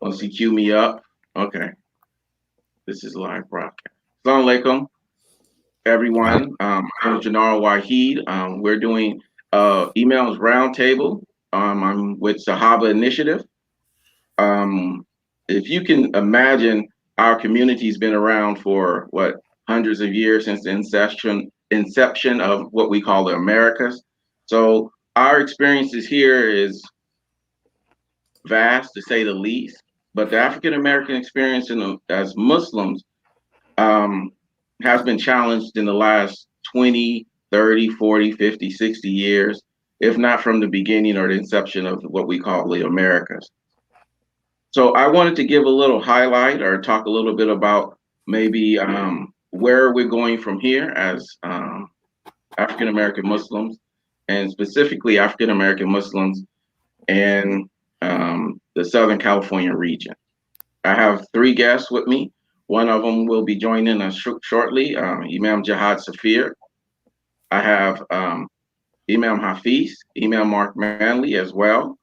Once you cue me up. Okay, this is live broadcast. Assalamu alaikum, everyone. I'm Janar Wahid. We're doing emails roundtable. I'm with Sahaba Initiative. Um, if you can imagine, our community's been around for what, hundreds of years, since the inception of what we call the Americas. So our experiences here is vast, to say the least. But the African American experience as Muslims um, has been challenged in the last 20, 30, 40, 50, 60 years, if not from the beginning or the inception of what we call the Americas. So I wanted to give a little highlight or talk a little bit about maybe where we're going from here as African American Muslims, and specifically African American Muslims in the Southern California region. I have three guests with me. One of them will be joining us shortly, Imam Jihad Safir. I have Imam Hafiz, Imam Mark Manley as well.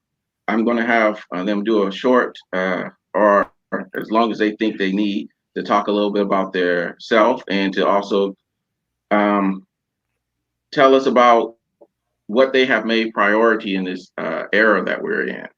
I'm going to have them do a short, or as long as they think they need, to talk a little bit about their self and to also um, tell us about what they have made priority in this era that we're in.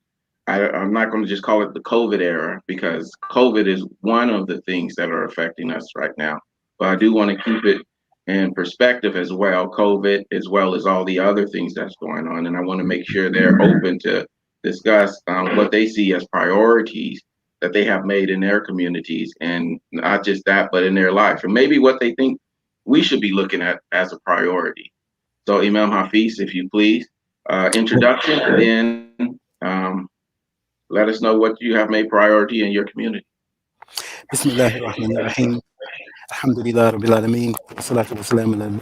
I'm not going to just call it the COVID era, because COVID is one of the things that are affecting us right now. But I do want to keep it in perspective as well, COVID, as well as all the other things that's going on. And I want to make sure they're open to discuss what they see as priorities that they have made in their communities, and not just that, but in their life, and maybe what they think we should be looking at as a priority. So, Imam Hafiz, if you please, introduction, and then let us know what you have made priority in your community. بسم الله الرحمن الرحيم. الحمد لله رب العالمين. والصلاة والسلام على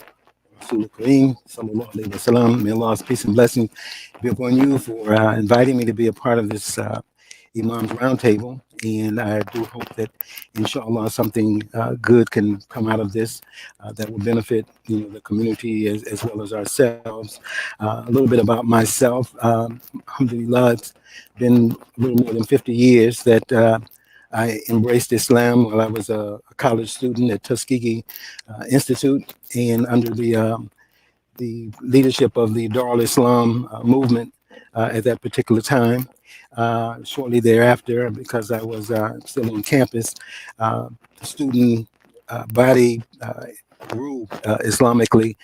Rasul Kareem. Sallallahu alayhi wa sallam. May Allah's peace and blessing be upon you for inviting me to be a part of this Imams Roundtable. And I do hope that, inshallah, something good can come out of this that will benefit the community as well as ourselves. A little bit about myself. Alhamdulillah, it's been a little more than 50 years that I embraced Islam while I was a college student at Tuskegee Institute, and under the leadership of the Dar al Islam movement at that particular time. Shortly thereafter, because I was still on campus, the student body grew Islamically,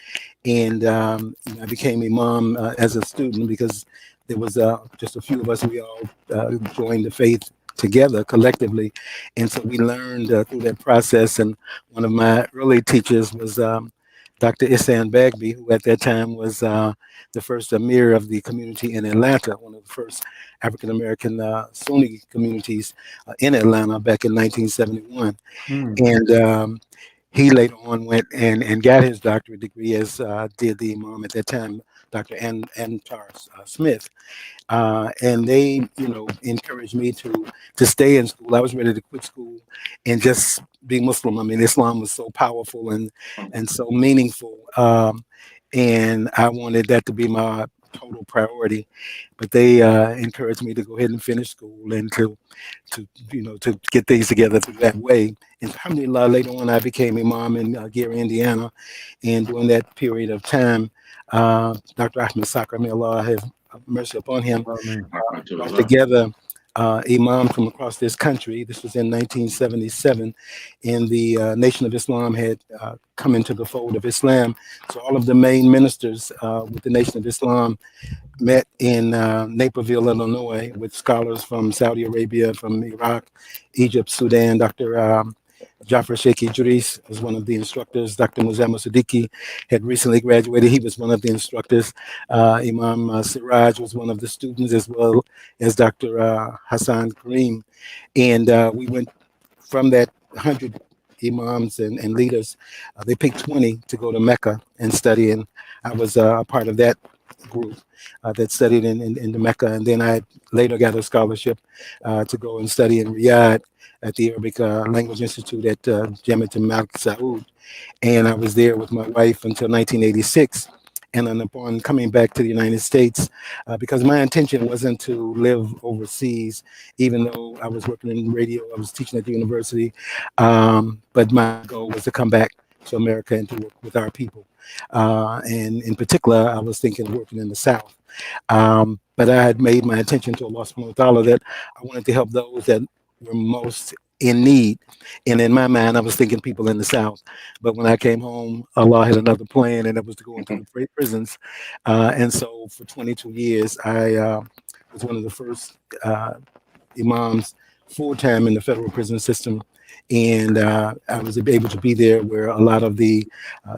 and I became imam as a student because there was just a few of us. We all joined the faith together collectively, and so we learned through that process. And one of my early teachers was Dr. Isan Bagby, who at that time was the first Amir of the community in Atlanta, one of the first African American Sunni communities in Atlanta back in 1971. And he later on went and got his doctorate degree, as did the imam at that time, Dr. Antar Smith. And they, encouraged me to stay in school. I was ready to quit school and just be Muslim. I mean, Islam was so powerful and so meaningful, and I wanted that to be my total priority. But they encouraged me to go ahead and finish school and to get things together through that way. And alhamdulillah, later on, I became imam in Gary, Indiana, and during that period of time, Dr. Ahmed Sakr, may Allah have mercy upon him, brought together imams from across this country. This was in 1977, and the Nation of Islam had come into the fold of Islam. So all of the main ministers with the Nation of Islam met in Naperville, Illinois, with scholars from Saudi Arabia, from Iraq, Egypt, Sudan. Dr. Jafar Sheikh Idris was one of the instructors. Dr. Muzamil Siddiqui had recently graduated. He was one of the instructors. Imam Siraj was one of the students, as well as Dr. Hassan Kareem. And we went from that 100 imams and leaders. They picked 20 to go to Mecca and study. And I was a part of that group that studied in the Mecca. And then I later got a scholarship to go and study in Riyadh at the Arabic Language Institute at Jamiat Malik Saud. And I was there with my wife until 1986. And then upon coming back to the United States, because my intention wasn't to live overseas, even though I was working in radio, I was teaching at the university, but my goal was to come back to America and to work with our people. And in particular, I was thinking of working in the South. But I had made my intention to Allah subhanahu wa ta'ala that I wanted to help those that were most in need. And in my mind, I was thinking people in the South. But when I came home, Allah had another plan, and that was to go into the prisons. And so for 22 years, I was one of the first imams full time in the federal prison system. And I was able to be there where a lot of the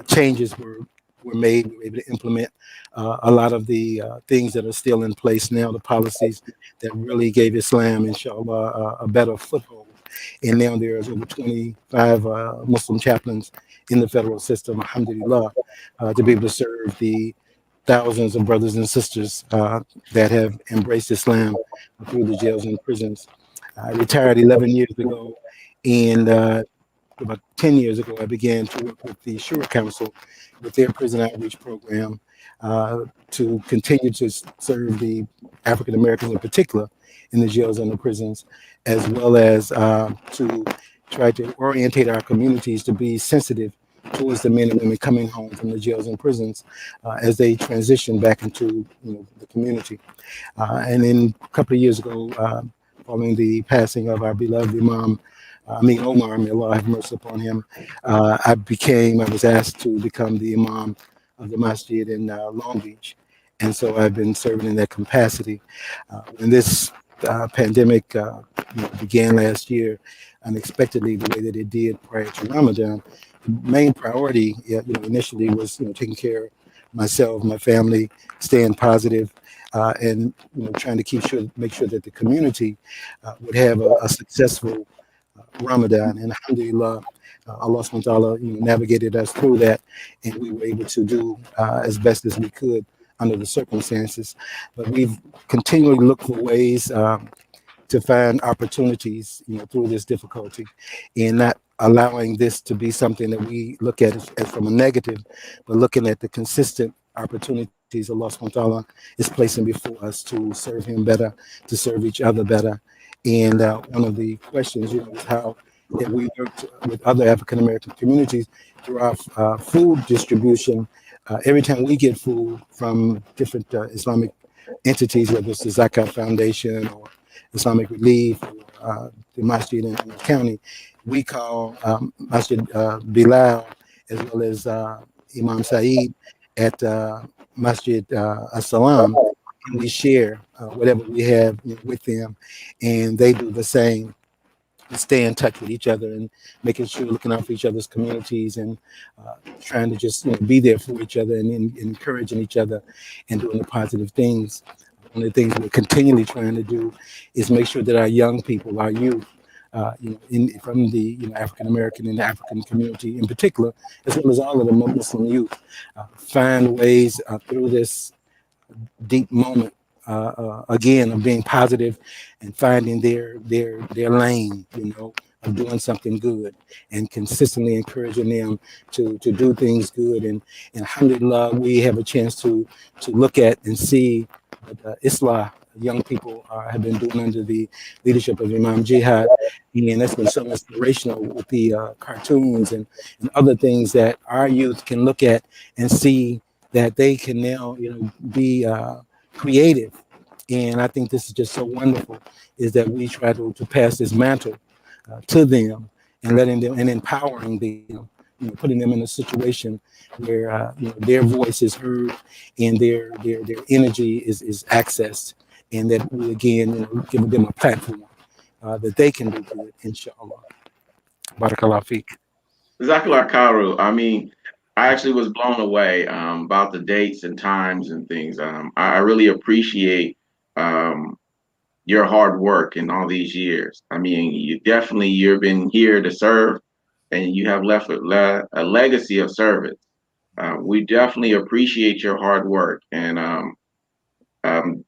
changes were made. We were able to implement a lot of the things that are still in place now, the policies that really gave Islam, inshallah, a better foothold. And now there's over 25 Muslim chaplains in the federal system, alhamdulillah, to be able to serve the thousands of brothers and sisters that have embraced Islam through the jails and prisons. I retired 11 years ago, and about 10 years ago, I began to work with the Shura Council with their prison outreach program to continue to serve the African Americans in particular in the jails and the prisons, as well as to try to orientate our communities to be sensitive towards the men and women coming home from the jails and prisons as they transition back into the community. And then a couple of years ago, following the passing of our beloved Imam, Omar, may Allah have mercy upon him, I was asked to become the Imam of the masjid in Long Beach. And so I've been serving in that capacity. When this pandemic began last year, unexpectedly, the way that it did prior to Ramadan, the main priority, initially was, taking care of myself, my family, staying positive, and trying to make sure that the community would have a successful Ramadan. And alhamdulillah, Allah subhanahu wa ta'ala navigated us through that, and we were able to do as best as we could under the circumstances. But we've continually looked for ways to find opportunities, through this difficulty, and not allowing this to be something that we look at as from a negative, but looking at the consistent opportunities Allah subhanahu wa ta'ala is placing before us to serve Him better, to serve each other better. And one of the questions, is how that we worked with other African American communities through our food distribution. Every time we get food from different Islamic entities, whether it's the Zakat Foundation or Islamic Relief, or the Masjid in the county, we call Masjid Bilal, as well as Imam Saeed at Masjid As-Salam, and we share whatever we have with them, and they do the same. Stay in touch with each other and making sure looking out for each other's communities and trying to just be there for each other and encouraging each other and doing the positive things. One of the things we're continually trying to do is make sure that our young people, our youth, from the African American and the African community in particular, as well as all of the Muslim youth, find ways through this deep moment again of being positive and finding their lane, of doing something good and consistently encouraging them to do things good. And alhamdulillah, we have a chance to look at and see what Islah young people have been doing under the leadership of Imam Jihad. And that's been so inspirational with the cartoons and other things that our youth can look at and see that they can now, be creative. And I think this is just so wonderful, is that we try to pass this mantle to them and letting them and empowering them, putting them in a situation where their voice is heard and their energy is accessed, and that we again give them a platform that they can do good, inshallah. Barakallah fiqh. Zakallah Karu. I mean, I actually was blown away about the dates and times and things. I really appreciate um, your hard work in all these years. I mean, you've been here to serve, and you have left a legacy of service. We definitely appreciate your hard work. And um,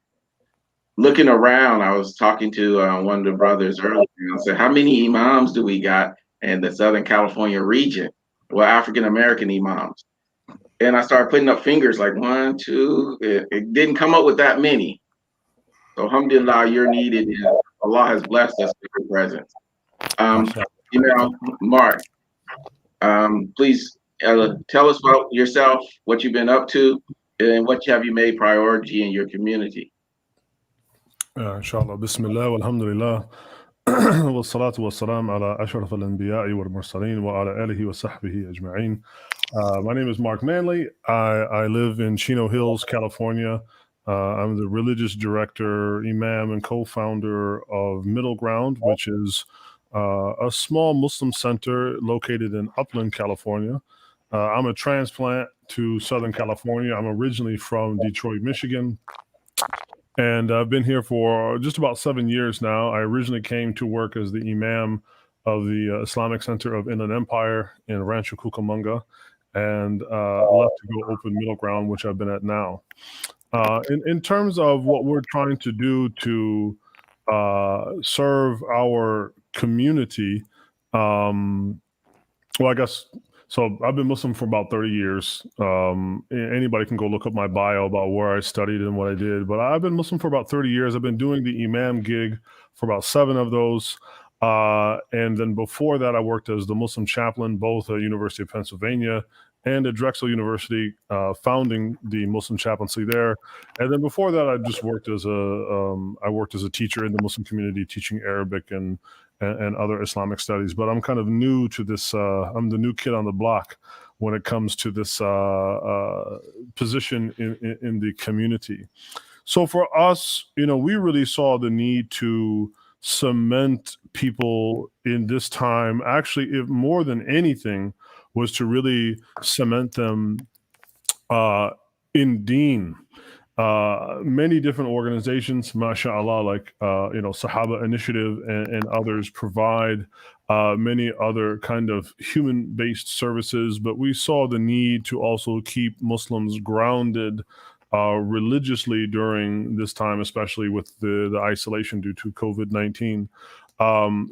looking around, I was talking to one of the brothers earlier, and I said, "How many imams do we got in the Southern California region? Well, African American imams." and I started putting up fingers like one, two. It didn't come up with that many. So alhamdulillah, you're needed. And Allah has blessed us with your presence. Um, MashaAllah. Mark, please tell us about yourself, what you've been up to, and what have you made priority in your community. إن شاء الله بسم الله والحمد لله والصلاة والسلام على أشرف الأنبياء والمرسلين وعلى آله وصحبه أجمعين. My name is Mark Manley. I live in Chino Hills, California. I'm the religious director, imam, and co-founder of Middle Ground, which is a small Muslim center located in Upland, California. I'm a transplant to Southern California. I'm originally from Detroit, Michigan. And I've been here for just about 7 years now. I originally came to work as the imam of the Islamic Center of Inland Empire in Rancho Cucamonga, and left to go open Middle Ground, which I've been at now. In terms of what we're trying to do to serve our community, well, I guess so. I've been Muslim for about 30 years. Anybody can go look up my bio about where I studied and what I did. But I've been Muslim for about 30 years. I've been doing the imam gig for about 7 of those. And then before that, I worked as the Muslim chaplain, both at University of Pennsylvania and at Drexel University, founding the Muslim chaplaincy there. And then before that, I just worked as a teacher in the Muslim community, teaching Arabic and other Islamic studies. But I'm kind of new to this. I'm the new kid on the block when it comes to this position in the community. So for us, we really saw the need to cement people in this time. Actually, if more than anything, was to really cement them in Deen. Many different organizations, mashallah, like Sahaba Initiative and others provide many other kind of human-based services, but we saw the need to also keep Muslims grounded religiously during this time, especially with the isolation due to COVID-19.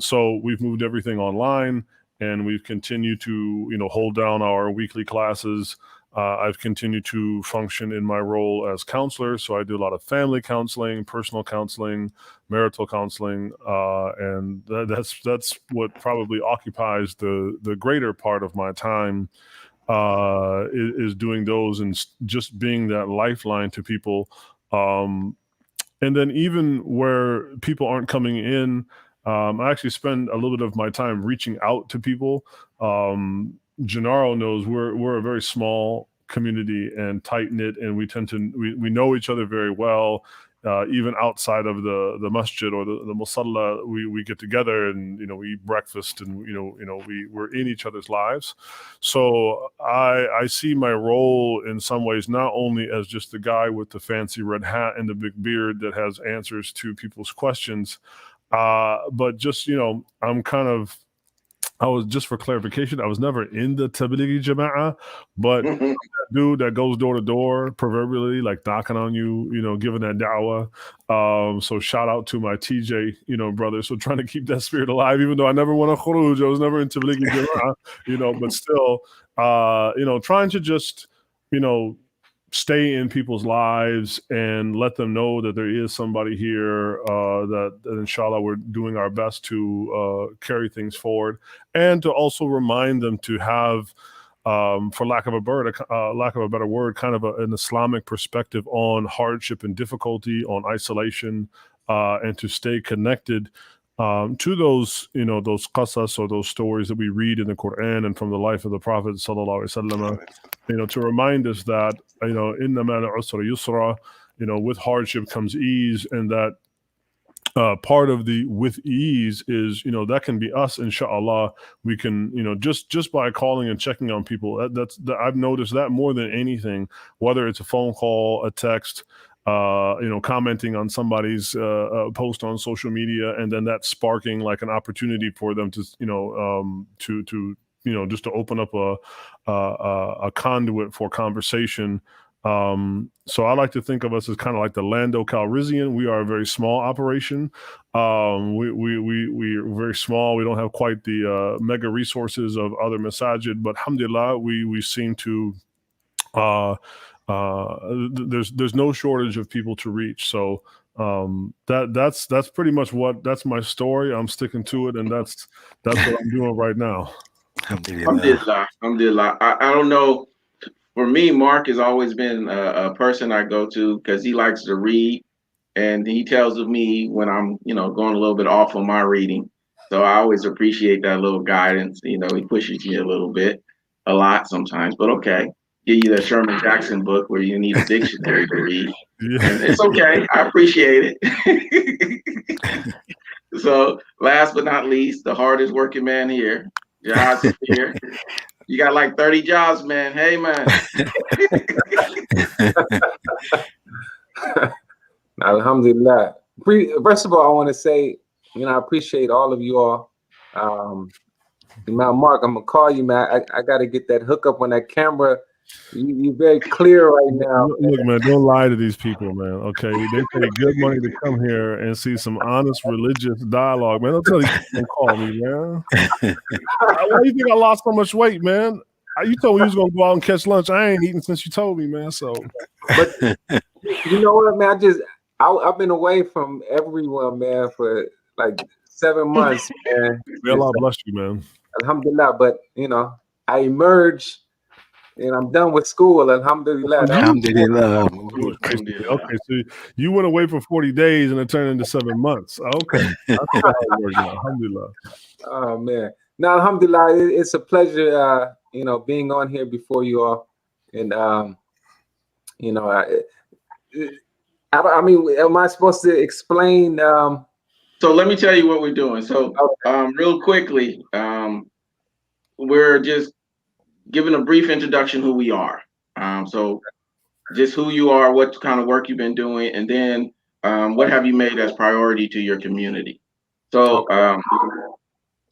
So we've moved everything online, and we've continued to hold down our weekly classes. I've continued to function in my role as counselor. So I do a lot of family counseling, personal counseling, marital counseling, and that's what probably occupies the greater part of my time, is doing those and just being that lifeline to people. And then even where people aren't coming in, I actually spend a little bit of my time reaching out to people. Gennaro knows we're a very small community and tight knit, and we tend to we know each other very well. Even outside of the masjid or the musalla, we get together and we eat breakfast and we're in each other's lives. So I see my role in some ways not only as just the guy with the fancy red hat and the big beard that has answers to people's questions, but just I was, just for clarification, I was never in the Tablighi Jama'ah, but that dude that goes door to door, proverbially, like knocking on you, giving that da'wah. So shout out to my TJ, brother. So trying to keep that spirit alive, even though I never won a khuruj, I was never in Tablighi Jama'ah, but still, trying to just, stay in people's lives and let them know that there is somebody here, that inshallah we're doing our best to carry things forward, and to also remind them to have, for lack of a better word, kind of an Islamic perspective on hardship and difficulty, on isolation, and to stay connected to those, those qasas or those stories that we read in the Quran and from the life of the Prophet sallallahu alaihi wasallam, to remind us that, inna ma'al usra yusra, with hardship comes ease, and that part of the with ease is, that can be us, inshallah. We can, just by calling and checking on people, I've noticed that more than anything, whether it's a phone call, a text, commenting on somebody's post on social media, and then that sparking like an opportunity for them to, just to open up a conduit for conversation. So I like to think of us as kind of like the Lando Calrissian. We are a very small operation. We're very small. We don't have quite the mega resources of other masajid, but alhamdulillah, we seem to there's no shortage of people to reach. So that's pretty much that's my story. I'm sticking to it, and that's what I'm doing right now. Alhamdulillah. I don't know. For me, Mark has always been a person I go to because he likes to read, and he tells me when I'm, going a little bit off on my reading. So I always appreciate that little guidance. He pushes me a lot sometimes, but okay. Give you that Sherman Jackson book where you need a dictionary to read. Yeah. And it's okay. I appreciate it. So last but not least, the hardest working man here, Jihad Safir. You got like 30 jobs, man. Hey, man. Alhamdulillah. First of all, I want to say, I appreciate all of you all. Imam Mark, I'm gonna call you, man. I got to get that hookup on that camera. You're very clear right now. Look, man, don't lie to these people, man. Okay, they pay good money to come here and see some honest religious dialogue, man. Don't tell these people to call me, man. Why do you think I lost so much weight, man? You told me you was gonna go out and catch lunch. I ain't eating since you told me, man. So, but you know what, man? I've been away from everyone, man, for like 7 months, man. May Allah bless you, man. Alhamdulillah, but I emerged and I'm done with school. Alhamdulillah. Alhamdulillah. Okay, so you went away for 40 days and it turned into 7 months. Okay. That's how it works now. Alhamdulillah. Oh man. Now, alhamdulillah, it's a pleasure being on here before you all. And I mean, am I supposed to explain? So let me tell you what we're doing. So real quickly, we're just giving a brief introduction who we are. So just who you are, what kind of work you've been doing, and then what have you made as priority to your community. So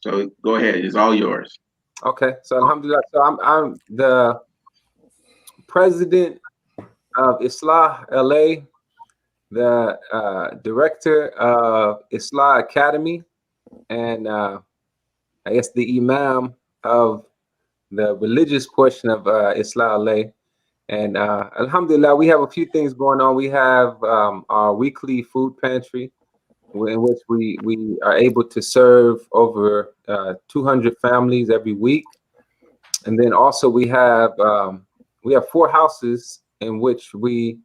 so go ahead, it's all yours. Okay, so alhamdulillah. So I'm the president of Islah LA, the director of Islah Academy, and I guess the Imam of the religious portion of Islah LA. And alhamdulillah, we have a few things going on. We have our weekly food pantry, in which we are able to serve over 200 families every week. And then also we have 4 houses in which we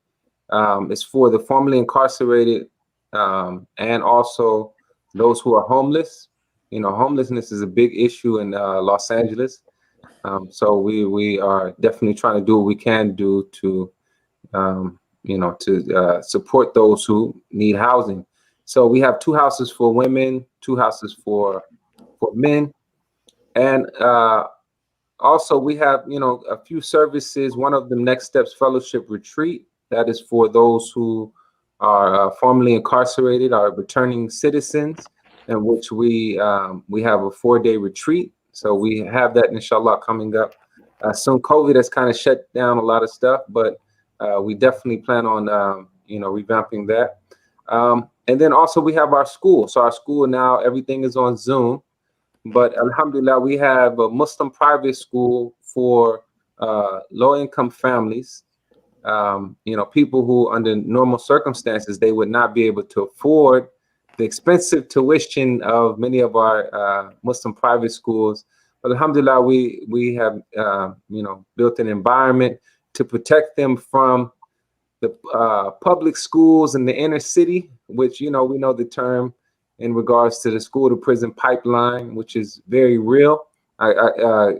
it's for the formerly incarcerated and also those who are homeless. Homelessness is a big issue in Los Angeles. So we are definitely trying to do what we can do to support those who need housing. So we have 2 houses for women, 2 houses for men, and also we have a few services. One of them, Next Steps Fellowship Retreat, that is for those who are formerly incarcerated, are returning citizens, in which we have a 4-day retreat. So we have that inshallah coming up soon. COVID has kind of shut down a lot of stuff, but we definitely plan on revamping that. And then also we have our school. So our school now, everything is on Zoom, but alhamdulillah, we have a Muslim private school for low-income families. People who under normal circumstances, they would not be able to afford the expensive tuition of many of our Muslim private schools. But alhamdulillah, we have built an environment to protect them from the public schools in the inner city, which we know the term in regards to the school to prison pipeline, which is very real. In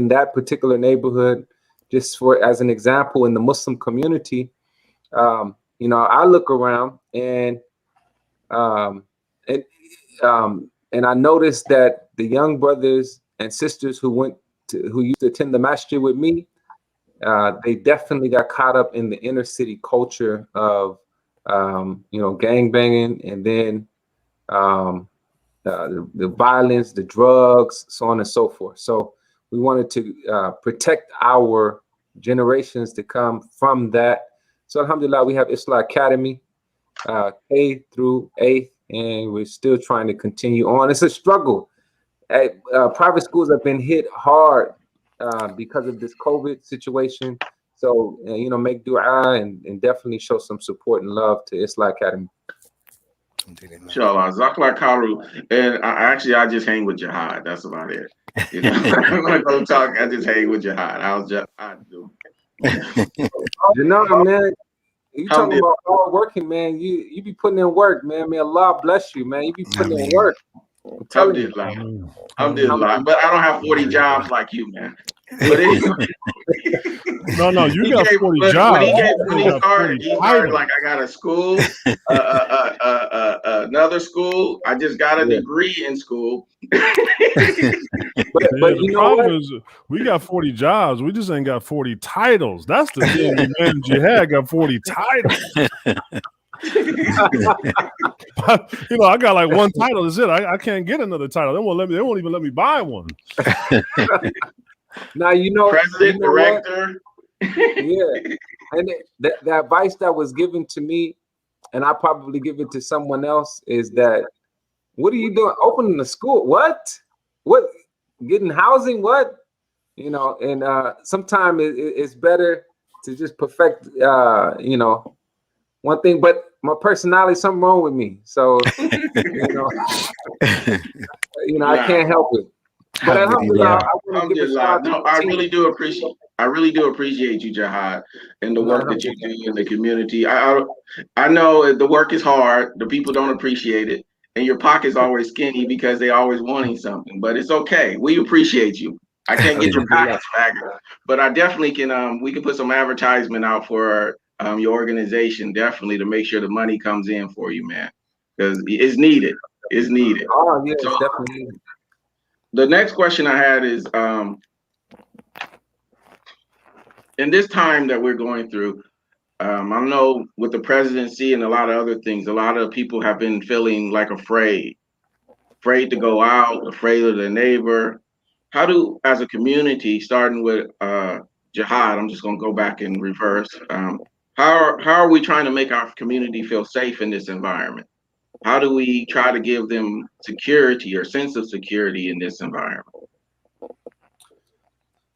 that particular neighborhood, just as an example, in the Muslim community, I look around and I noticed that the young brothers and sisters who used to attend the masjid with me, they definitely got caught up in the inner city culture of gang banging, and then the violence, the drugs, so on and so forth. So we wanted to protect our generations to come from that. So alhamdulillah, we have Islah Academy, K through 8th, and we're still trying to continue on. It's a struggle. Private schools have been hit hard because of this COVID situation. So, make dua and definitely show some support and love to Islah Academy. Inshallah, Zakla Karu, and I just hang with Jihad. That's about it. I'm not gonna talk. I just hang with Jihad. I do. Man, you talking about hard working, man. You be putting in work, man. May Allah bless you, man. You be putting in work. I'm telling you. Alhamdulillah. But I don't have 40 jobs like you, man. But anyway. No, you got 40 jobs. When he started like, I got a school, another school. I just got a degree in school. But the problem is, we got 40 jobs. We just ain't got 40 titles. That's the thing. Man, Jihad got 40 titles. I got like one title. That's it. I can't get another title. They won't even let me buy one. Now president, director. Yeah, and the advice that was given to me, and I probably give it to someone else, is that what are you doing? Opening a school? What? Getting housing? What? And sometimes it's better to just perfect, one thing. But my personality, something wrong with me, so I can't help it. But alhamdulillah, I really do appreciate you, Jihad, and the work that you do in the community. I know the work is hard. The people don't appreciate it, and your pocket's always skinny because they always wanting something. But it's okay. We appreciate you. I can't get your pockets back, but I definitely can. We can put some advertisement out for your organization, definitely, to make sure the money comes in for you, man, because it's needed. It's needed. Oh yeah, it's definitely needed. The next question I had is, in this time that we're going through, I know with the presidency and a lot of other things, a lot of people have been feeling like afraid to go out, afraid of their neighbor. How do, as a community, starting with Jihad, I'm just going to go back in reverse. How are we trying to make our community feel safe in this environment? How do we try to give them security or sense of security in this environment?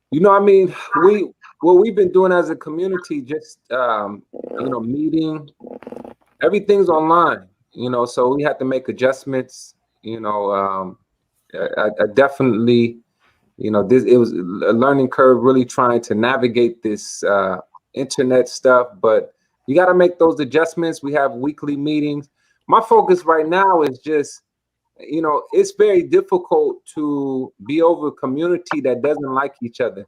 What we've been doing as a community, just meeting, everything's online, so we had to make adjustments. I definitely, it was a learning curve, really trying to navigate this internet stuff, but you got to make those adjustments. We have weekly meetings. My focus right now is just, it's very difficult to be over a community that doesn't like each other.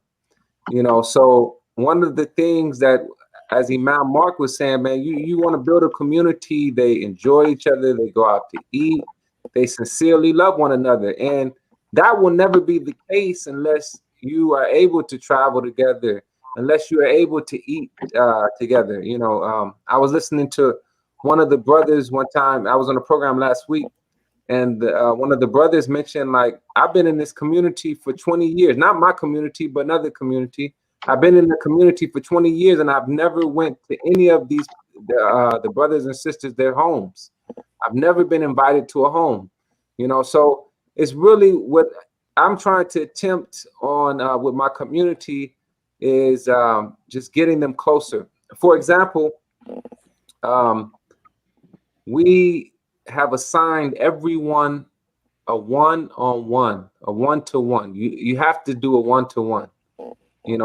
So one of the things that, as Imam Mark was saying, man, you want to build a community. They enjoy each other. They go out to eat. They sincerely love one another. And that will never be the case unless you are able to travel together, unless you are able to eat together. I was listening to one of the brothers one time. I was on a program last week, and one of the brothers mentioned, like, I've been in this community for 20 years, not my community, but another community. I've been in the community for 20 years, and I've never went to any of these, the brothers and sisters, their homes. I've never been invited to a home, so it's really what I'm trying to attempt on with my community is just getting them closer. For example, we have assigned everyone a one-on-one, a one-to-one. You have to do a one-to-one,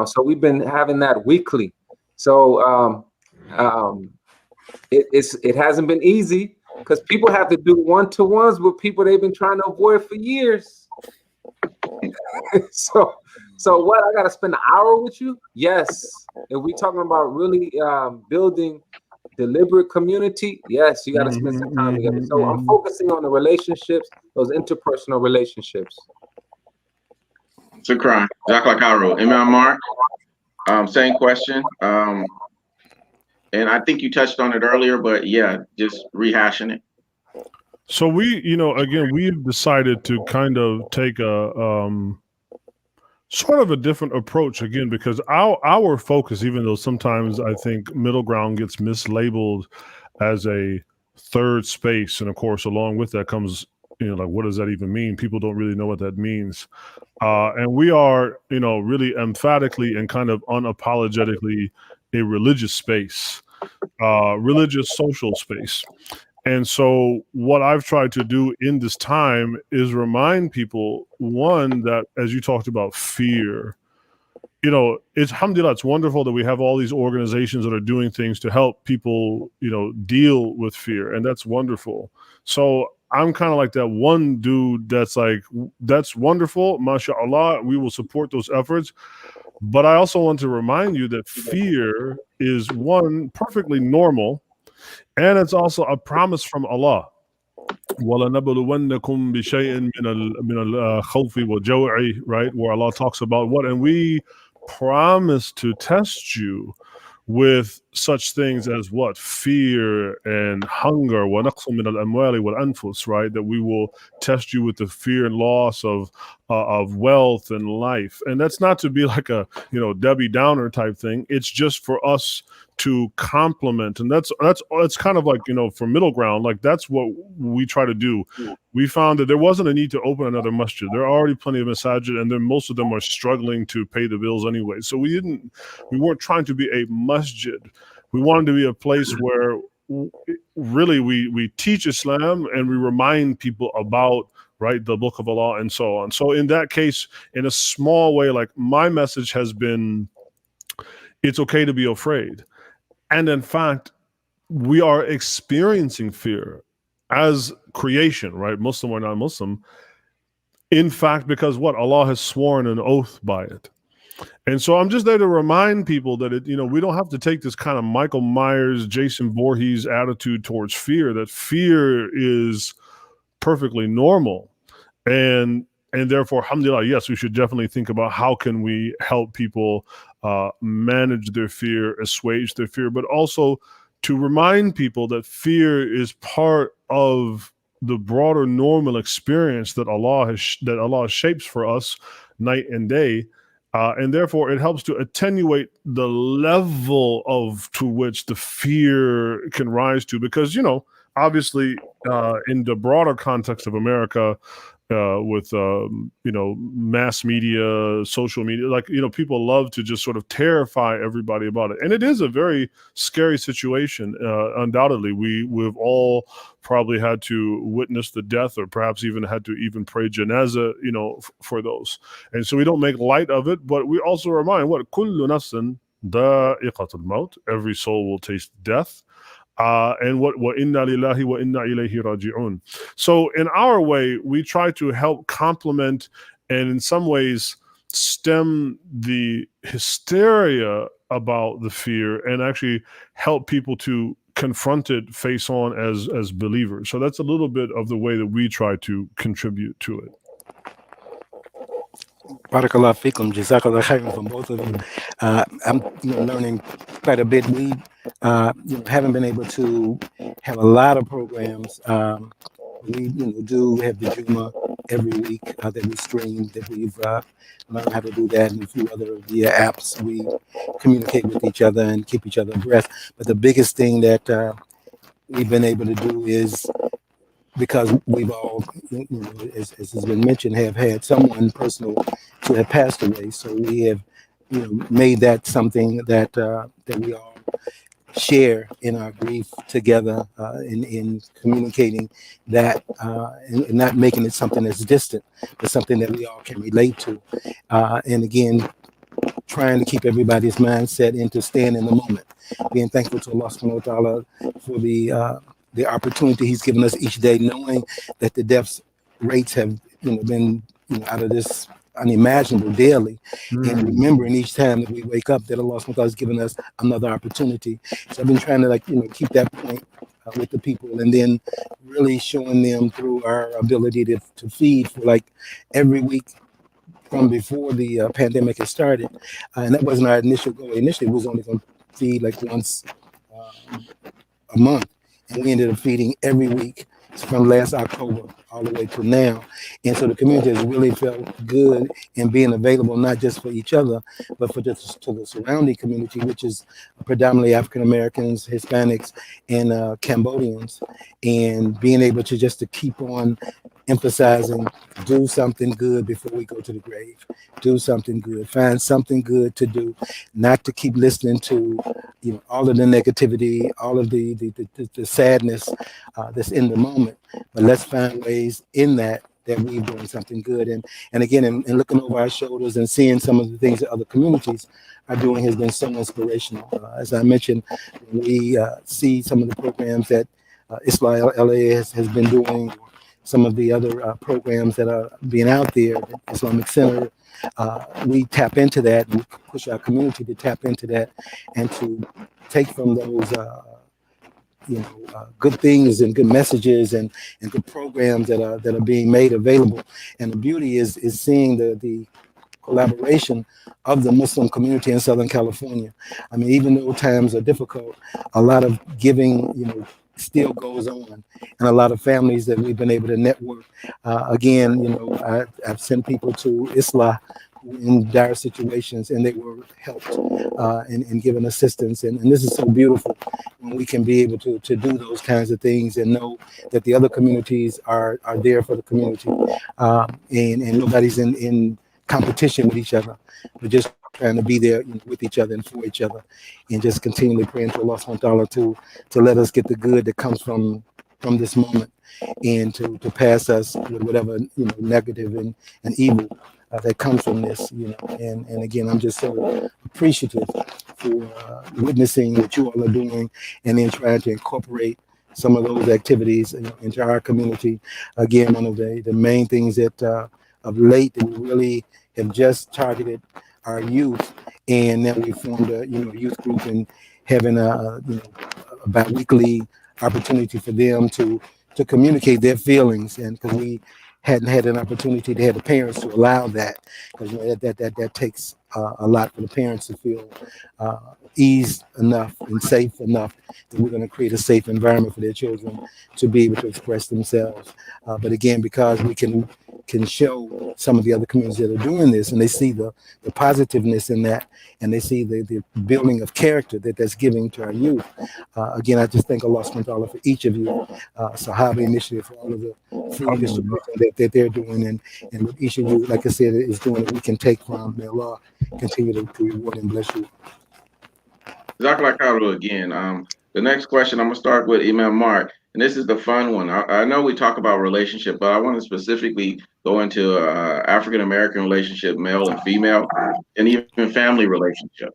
so we've been having that weekly. So it hasn't been easy because people have to do one-to-ones with people they've been trying to avoid for years. So what, I got to spend an hour with you? Yes. If we talking about really building deliberate community, yes, you got to spend some time together. So I'm focusing on the relationships, those interpersonal relationships. Shukran. Jazakallah khairan. Imam Mark, same question. And I think you touched on it earlier, but yeah, just rehashing it. So we, again, we've decided to kind of take a sort of a different approach again, because our focus, even though sometimes I think middle ground gets mislabeled as a third space, and of course along with that comes like what does that even mean? People don't really know what that means. And we are, really emphatically and kind of unapologetically a religious space, religious social space. And so what I've tried to do in this time is remind people, one, that as you talked about fear, it's alhamdulillah, it's wonderful that we have all these organizations that are doing things to help people, deal with fear. And that's wonderful. So I'm kind of like that one dude that's like, that's wonderful. MashaAllah, we will support those efforts. But I also want to remind you that fear is one, perfectly normal. And it's also a promise from Allah. وَلَنَبْلُوَنَّكُمْ بِشَيْءٍ مِنَ الْخَوْفِ وَالْجَوْعِ, right? Where Allah talks about what? And we promise to test you with such things as what? Fear and hunger, وَنَقْصٌ مِنَ الْأَمْوَالِ وَالْأَنفُسِ, right? That we will test you with the fear and loss of wealth and life. And that's not to be like a, Debbie Downer type thing. It's just for us to complement. And that's kind of like, for middle ground, like that's what we try to do. We found that there wasn't a need to open another masjid. There are already plenty of masajid, and then most of them are struggling to pay the bills anyway. So we weren't trying to be a masjid. We wanted to be a place where really we teach Islam and we remind people about, right, the book of Allah and so on. So in that case, in a small way, like my message has been, it's okay to be afraid. And in fact, we are experiencing fear as creation, right? Muslim or non-Muslim. In fact, because what? Allah has sworn an oath by it. And so I'm just there to remind people that we don't have to take this kind of Michael Myers, Jason Voorhees attitude towards fear, that fear is perfectly normal. And therefore, alhamdulillah, yes, we should definitely think about how can we help people manage their fear, assuage their fear, but also to remind people that fear is part of the broader normal experience that Allah shapes for us night and day. And therefore, it helps to attenuate the level to which the fear can rise to. Because, obviously, in the broader context of America, with mass media, social media, like people love to just sort of terrify everybody about it, and it is a very scary situation. Undoubtedly, we've all probably had to witness the death, or perhaps even had to pray janazah, for those. And so we don't make light of it, but we also remind what kullu nafsin da'iqatul maut, every soul will taste death. And what wa inna lillahi wa inna ilayhi raji'un. So in our way, we try to help complement and in some ways stem the hysteria about the fear and actually help people to confront it face on as believers. So that's a little bit of the way that we try to contribute to it. Barakallah fikum, jazakallah khairan from both of you. I'm learning quite a bit. We haven't been able to have a lot of programs. We do have the Juma every week that we stream, that we've learned how to do that, and a few other via apps. We communicate with each other and keep each other abreast. But the biggest thing that we've been able to do is, because we've all, as has been mentioned, have had someone personal to have passed away. So we have, made that something that that we all share in our grief together, in communicating that, and not making it something that's distant, but something that we all can relate to. And again, trying to keep everybody's mindset into staying in the moment, being thankful to Allah subhanahu wa ta'ala for the opportunity He's given us each day, knowing that the death rates have been out of this unimaginable daily, and remembering each time that we wake up that Allah subhanahu wa ta'ala has given us another opportunity. So I've been trying to keep that point with the people, and then really showing them through our ability to feed for like every week from before the pandemic had started, and that wasn't our initial goal. Initially, we was only going to feed like once a month, and we ended up feeding every week from last October all the way to now. And so the community has really felt good in being available, not just for each other, but for just to the surrounding community, which is predominantly African Americans, Hispanics, and Cambodians, and being able to just to keep on emphasizing do something good before we go to the grave. Do something good. Find something good to do, not to keep listening to all of the negativity, all of the sadness that's in the moment. But let's find ways in that we're doing something good. And again, in looking over our shoulders and seeing some of the things that other communities are doing has been so inspirational. As I mentioned, we see some of the programs that Islam LA has been doing, some of the other programs that are being out there, the Islamic Center. We tap into that and push our community to tap into that and to take from those good things and good messages and good programs that are being made available. And the beauty is seeing the collaboration of the Muslim community in Southern California. I mean, even though times are difficult, a lot of giving, still goes on, and a lot of families that we've been able to network. Again, I've sent people to Islah in dire situations, and they were helped and given assistance. And this is so beautiful when we can be able to do those kinds of things and know that the other communities are there for the community, and nobody's in competition with each other, but just trying to be there with each other and for each other, and just continually praying to Allah subhanahu wa ta'ala to let us get the good that comes from this moment, and to pass us with whatever negative and evil that comes from this. And again, I'm just so appreciative for witnessing what you all are doing, and then trying to incorporate some of those activities into our community. Again, one of the main things that of late that we really have just targeted our youth, and then we formed a youth group and having a bi-weekly opportunity for them to communicate their feelings, and because we hadn't had an opportunity to have the parents to allow that, because that takes a lot for the parents to feel eased enough and safe enough that we're going to create a safe environment for their children to be able to express themselves. But again, because we can show some of the other communities that are doing this, and they see the positiveness in that, and they see the building of character that's giving to our youth. Again, I just thank Allah subhanahu wa ta'ala for each of you, Sahaba Initiative, for all of the food distribution that they're doing, and what each of you, like I said, is doing that we can take from. May Allah continue to reward and bless you. Jazakallah khairan again. The next question, I'm gonna start with Imam Mark, and this is the fun one. I know we talk about relationship, but I want to specifically go into African American relationship, male and female, and even family relationship.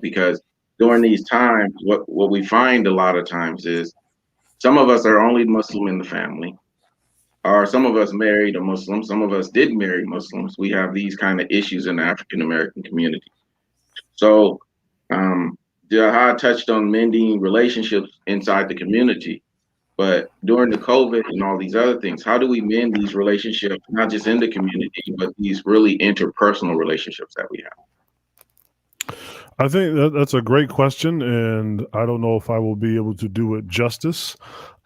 Because during these times, what we find a lot of times is some of us are only Muslim in the family, or some of us married a Muslim, some of us did marry Muslims. We have these kind of issues in the African American community. So, Jihad touched on mending relationships inside the community, but during the COVID and all these other things, how do we mend these relationships, not just in the community, but these really interpersonal relationships that we have? I think that's a great question, and I don't know if I will be able to do it justice.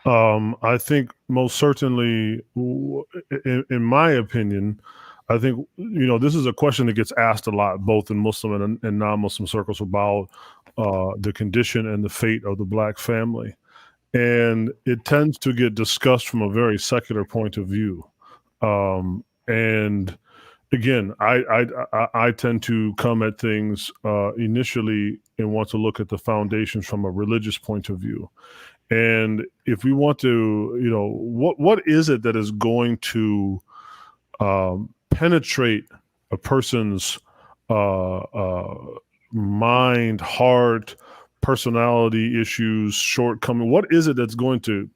I think most certainly, in my opinion, I think this is a question that gets asked a lot, both in Muslim and non-Muslim circles, about the condition and the fate of the Black family, and it tends to get discussed from a very secular point of view. And again, I tend to come at things initially and want to look at the foundations from a religious point of view. And if we want to, what is it that is going to penetrate a person's mind, heart, personality issues, shortcoming? What is it that's going to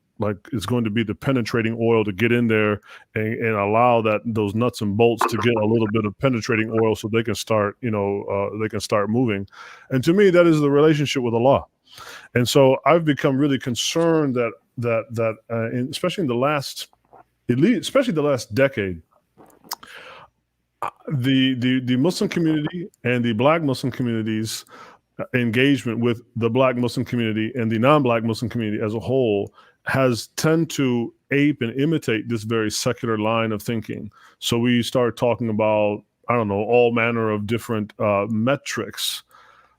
it's going to be the penetrating oil to get in there and allow those nuts and bolts to get a little bit of penetrating oil so they can start, moving. And to me, that is the relationship with Allah. And so I've become really concerned that especially in the last, especially the last decade, the Muslim community and the Black Muslim community's engagement with the Black Muslim community and the non-Black Muslim community as a whole has tend to ape and imitate this very secular line of thinking. So we start talking about, I don't know, all manner of different metrics,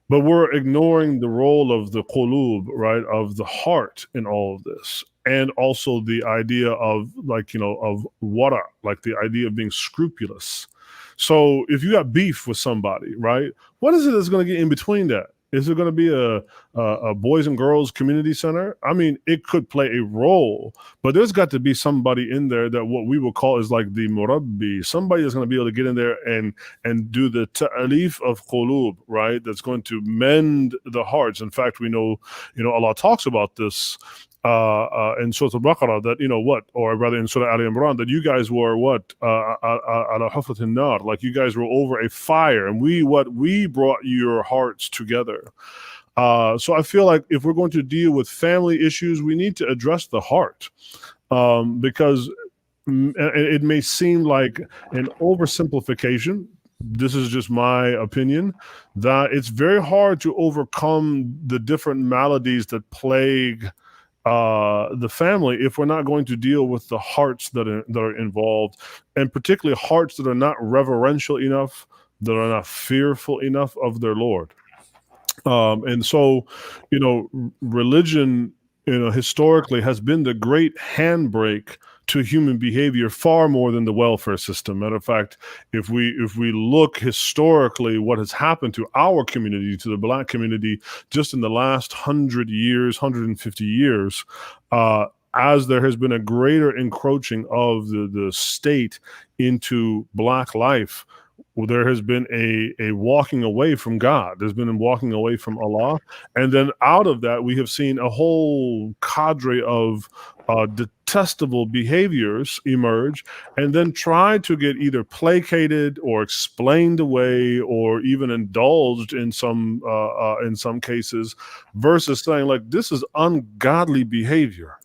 but we're ignoring the role of the qulub, right, of the heart in all of this. and also the idea of of wara, like the idea of being scrupulous. So if you got beef with somebody, right, what is it that's going to get in between that? Is it going to be a boys and girls community center? I mean, it could play a role, but there's got to be somebody in there that what we will call is like the murabbi, somebody that's going to be able to get in there and do the ta'alif of qulub, right? That's going to mend the hearts. In fact, we know, Allah talks about this in Surah Al-Baqarah, that or rather in Surah Ali Imran, that you guys were ala hufratin nar, like you guys were over a fire, and we brought your hearts together. So I feel like if we're going to deal with family issues, we need to address the heart, because it may seem like an oversimplification. This is just my opinion, that it's very hard to overcome the different maladies that plague the family if we're not going to deal with the hearts that are involved, and particularly hearts that are not reverential enough, that are not fearful enough of their Lord. And so, religion, historically has been the great handbrake to human behavior far more than the welfare system. Matter of fact, if we look historically what has happened to our community, to the Black community, just in the last 100 years, 150 years, as there has been a greater encroaching of the state into Black life, well, there has been a walking away from God. There's been a walking away from Allah. And then out of that, we have seen a whole cadre of detestable behaviors emerge, and then try to get either placated or explained away or even indulged in some cases, versus saying, like, this is ungodly behavior,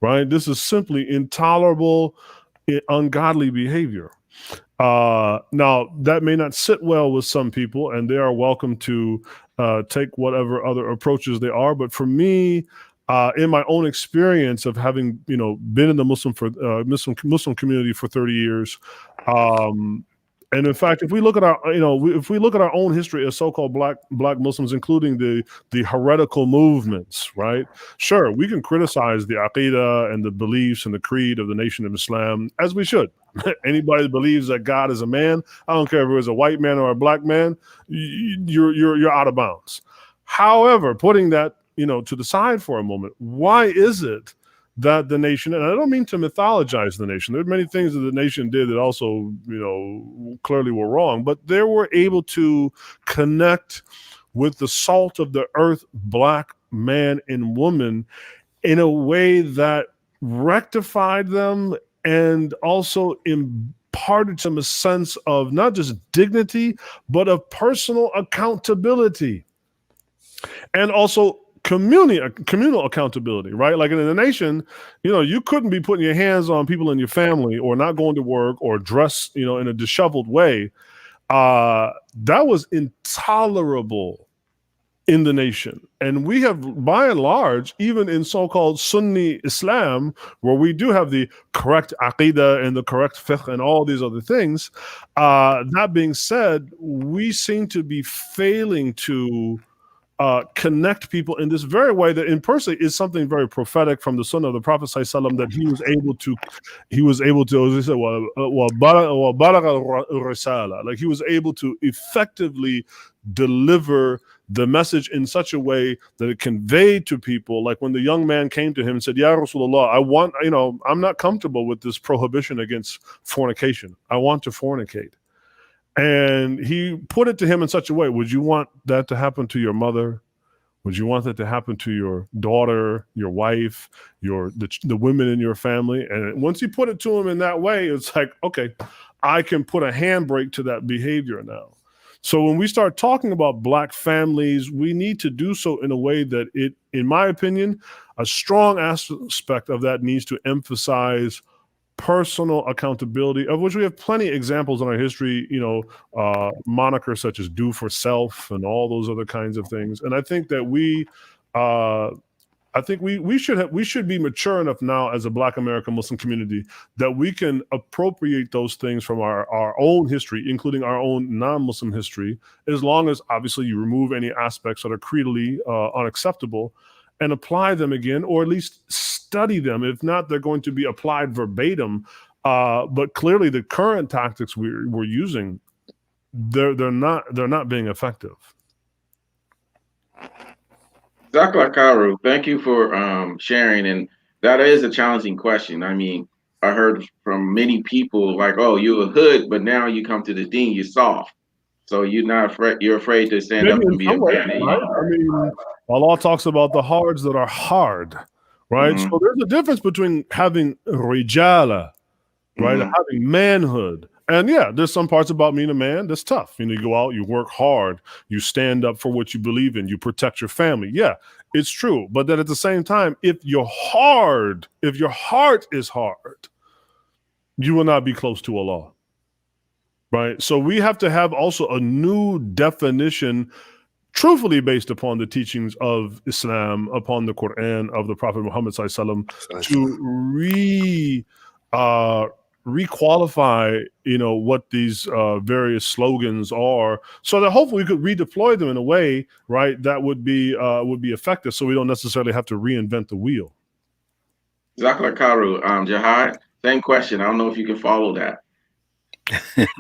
right? This is simply intolerable, ungodly behavior. Now, that may not sit well with some people, and they are welcome to take whatever other approaches they are. But for me, in my own experience of having been in the Muslim community for 30 years, and in fact, if we look at our own history as so-called black Muslims, including the heretical movements, right? Sure, we can criticize the aqidah and the beliefs and the creed of the Nation of Islam, as we should. Anybody that believes that God is a man, I don't care if it was a white man or a black man, you're out of bounds. However, putting that to the side for a moment, why is it that the nation, and I don't mean to mythologize the nation, there are many things that the nation did that also clearly were wrong, but they were able to connect with the salt of the earth, Black man and woman, in a way that rectified them and also imparted them a sense of not just dignity, but of personal accountability, and also communal accountability, right? Like in the nation, you couldn't be putting your hands on people in your family, or not going to work, or dress, in a disheveled way. That was intolerable in the nation. And we have, by and large, even in so-called Sunni Islam, where we do have the correct aqidah and the correct fiqh and all these other things, that being said, we seem to be failing to connect people in this very way that, in person, is something very prophetic from the Sunnah of the Prophet ﷺ, that he was able to, as he said, like he was able to effectively deliver the message in such a way that it conveyed to people. Like when the young man came to him and said, "Ya Rasulullah, I'm not comfortable with this prohibition against fornication. I want to fornicate." And he put it to him in such a way: would you want that to happen to your mother? Would you want that to happen to your daughter, your wife, the women in your family? And once he put it to him in that way, it's like, okay, I can put a handbrake to that behavior now. So when we start talking about Black families, we need to do so in a way that it, in my opinion, a strong aspect of that needs to emphasize personal accountability, of which we have plenty of examples in our history, monikers such as do for self and all those other kinds of things. And I think that we should be mature enough now as a Black American Muslim community that we can appropriate those things from our own history, including our own non-Muslim history, as long as obviously you remove any aspects that are creedally unacceptable. and apply them again, or at least study them. If not, they're going to be applied verbatim. But clearly, the current tactics we're using, they're not being effective. Karu, thank you for sharing. And that is a challenging question. I mean, I heard from many people like, "Oh, you're a hood, but now you come to the deen, you're soft, so you're not afraid. You're afraid to stand Maybe up in and be a some ways, man." right? I mean, Allah talks about the hards that are hard, right? Mhm. So there's a difference between having rijala, right, Mhm. having manhood, and yeah, there's some parts about being a man that's tough. You know, you go out, you work hard, you stand up for what you believe in, you protect your family. Yeah, it's true. But then at the same time, if your heart is hard, you will not be close to Allah. Right. So we have to have also a new definition, truthfully based upon the teachings of Islam, upon the Quran of the Prophet Muhammad sallallahu alaihi wasallam, to requalify, what these various slogans are, so that hopefully we could redeploy them in a way, right, that would be effective, so we don't necessarily have to reinvent the wheel. Karu, Jihad, same question. I don't know if you can follow that. This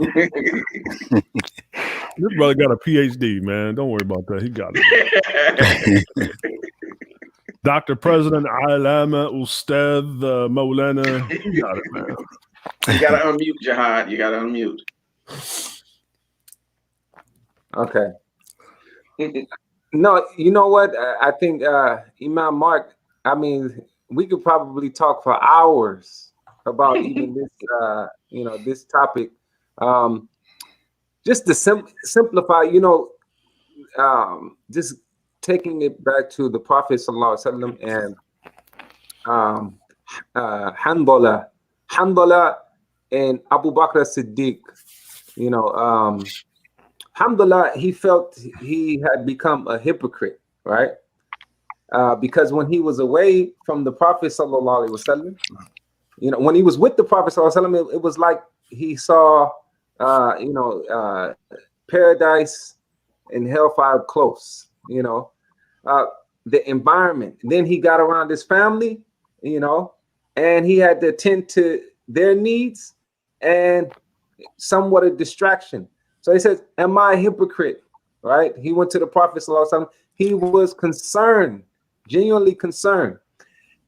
brother got a PhD, man. Don't worry about that. He got it. Dr. President, Alama, Ustad, Maulana. He got it, man. You gotta unmute, Jihad. You gotta unmute. Okay. No, you know what? I think Imam Mark, I mean, we could probably talk for hours about even this, this topic. Just to simplify, just taking it back to the Prophet Sallallahu Alaihi Wasallam and Hanbala and Abu Bakr Siddiq. Alhamdulillah, he felt he had become a hypocrite, right? Because when he was away from the Prophet Sallallahu Alaihi Wasallam, when he was with the Prophet Sallallahu Alaihi Wasallam, it was like he saw, paradise and hellfire close. The environment. Then he got around his family, and he had to attend to their needs and somewhat a distraction. So he says, "Am I a hypocrite?" Right? He went to the Prophet Sallallahu Alaihi Wasallam. He was concerned, genuinely concerned,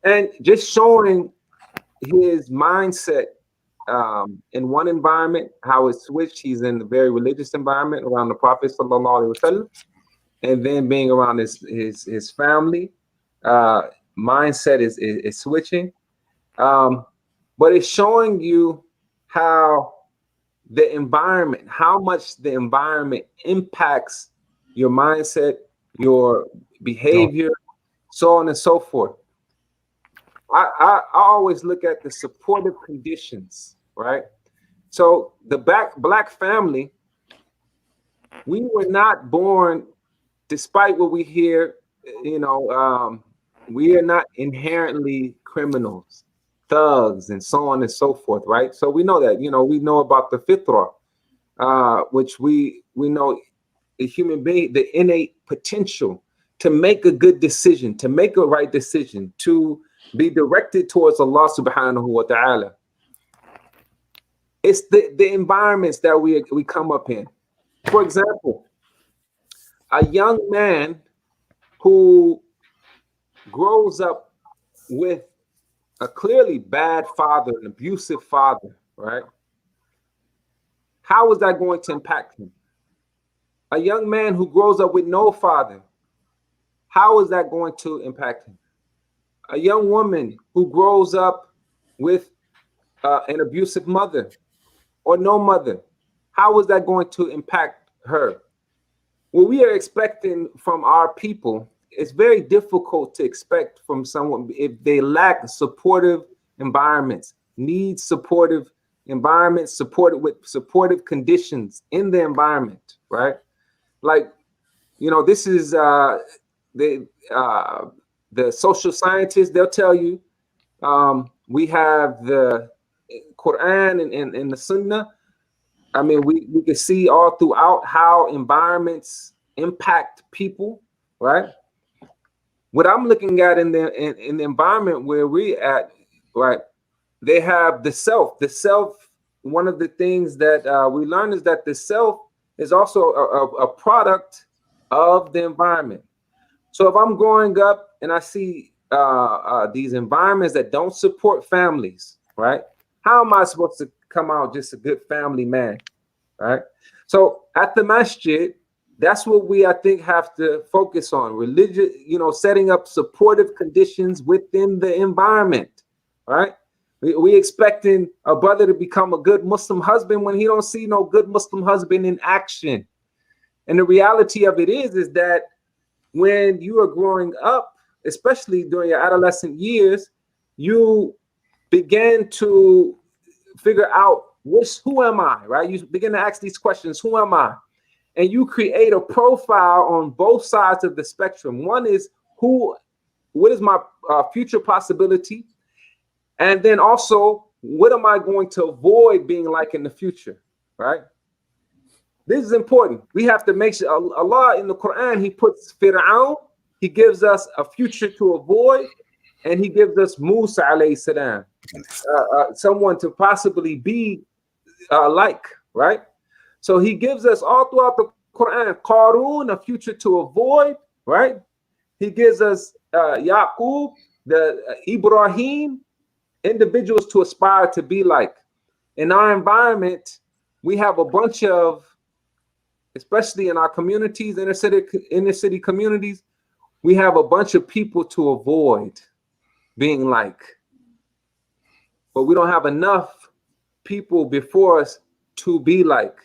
and just showing his mindset in one environment, how it switched. He's in a very religious environment around the Prophet Sallallahu Alaihi Wasallam, and then being around his family, mindset is switching. But it's showing you how the environment, how much the environment impacts your mindset, your behavior, so on and so forth. I always look at the supportive conditions, right? So the black family, we were not born, despite what we hear, we are not inherently criminals, thugs, and so on and so forth, right? So we know that, we know about the fitrah, which we know a human being, the innate potential to make a good decision, to make a right decision, to be directed towards Allah subhanahu wa ta'ala. It's the environments that we come up in. For example, a young man who grows up with a clearly bad father, an abusive father, right? How is that going to impact him? A young man who grows up with no father, how is that going to impact him? A young woman who grows up with an abusive mother or no mother, how is that going to impact her? What we are expecting from our people, it's very difficult to expect from someone if they lack supportive environments, need supportive environments, supported with supportive conditions in the environment, right? Like, this is the social scientists, they'll tell you we have the Quran and the Sunnah. I mean, we can see all throughout how environments impact people, right? what I'm looking at in the environment where we at, right? They have the self. The self. One of the things that we learn is that the self is also a product of the environment. So if I'm growing up and I see these environments that don't support families, right? How am I supposed to come out just a good family man, right? So at the masjid, that's what we, I think, have to focus on. Religion, setting up supportive conditions within the environment, right? We expecting a brother to become a good Muslim husband when he don't see no good Muslim husband in action. And the reality of it is that when you are growing up, especially during your adolescent years, you begin to figure out who am I, right? You begin to ask these questions, who am I? And you create a profile on both sides of the spectrum. One is what is my future possibility? And then also, what am I going to avoid being like in the future, right? This is important. We have to make sure Allah in the Quran, he puts Fir'aun, he gives us a future to avoid, and he gives us Musa alayhi salam, someone to possibly be like, right? So he gives us all throughout the Quran, Qarun, a future to avoid, right? He gives us Yaqub, the Ibrahim, individuals to aspire to be like. In our environment, we have a bunch of, especially in our communities, inner city communities, we have a bunch of people to avoid being like. But we don't have enough people before us to be like.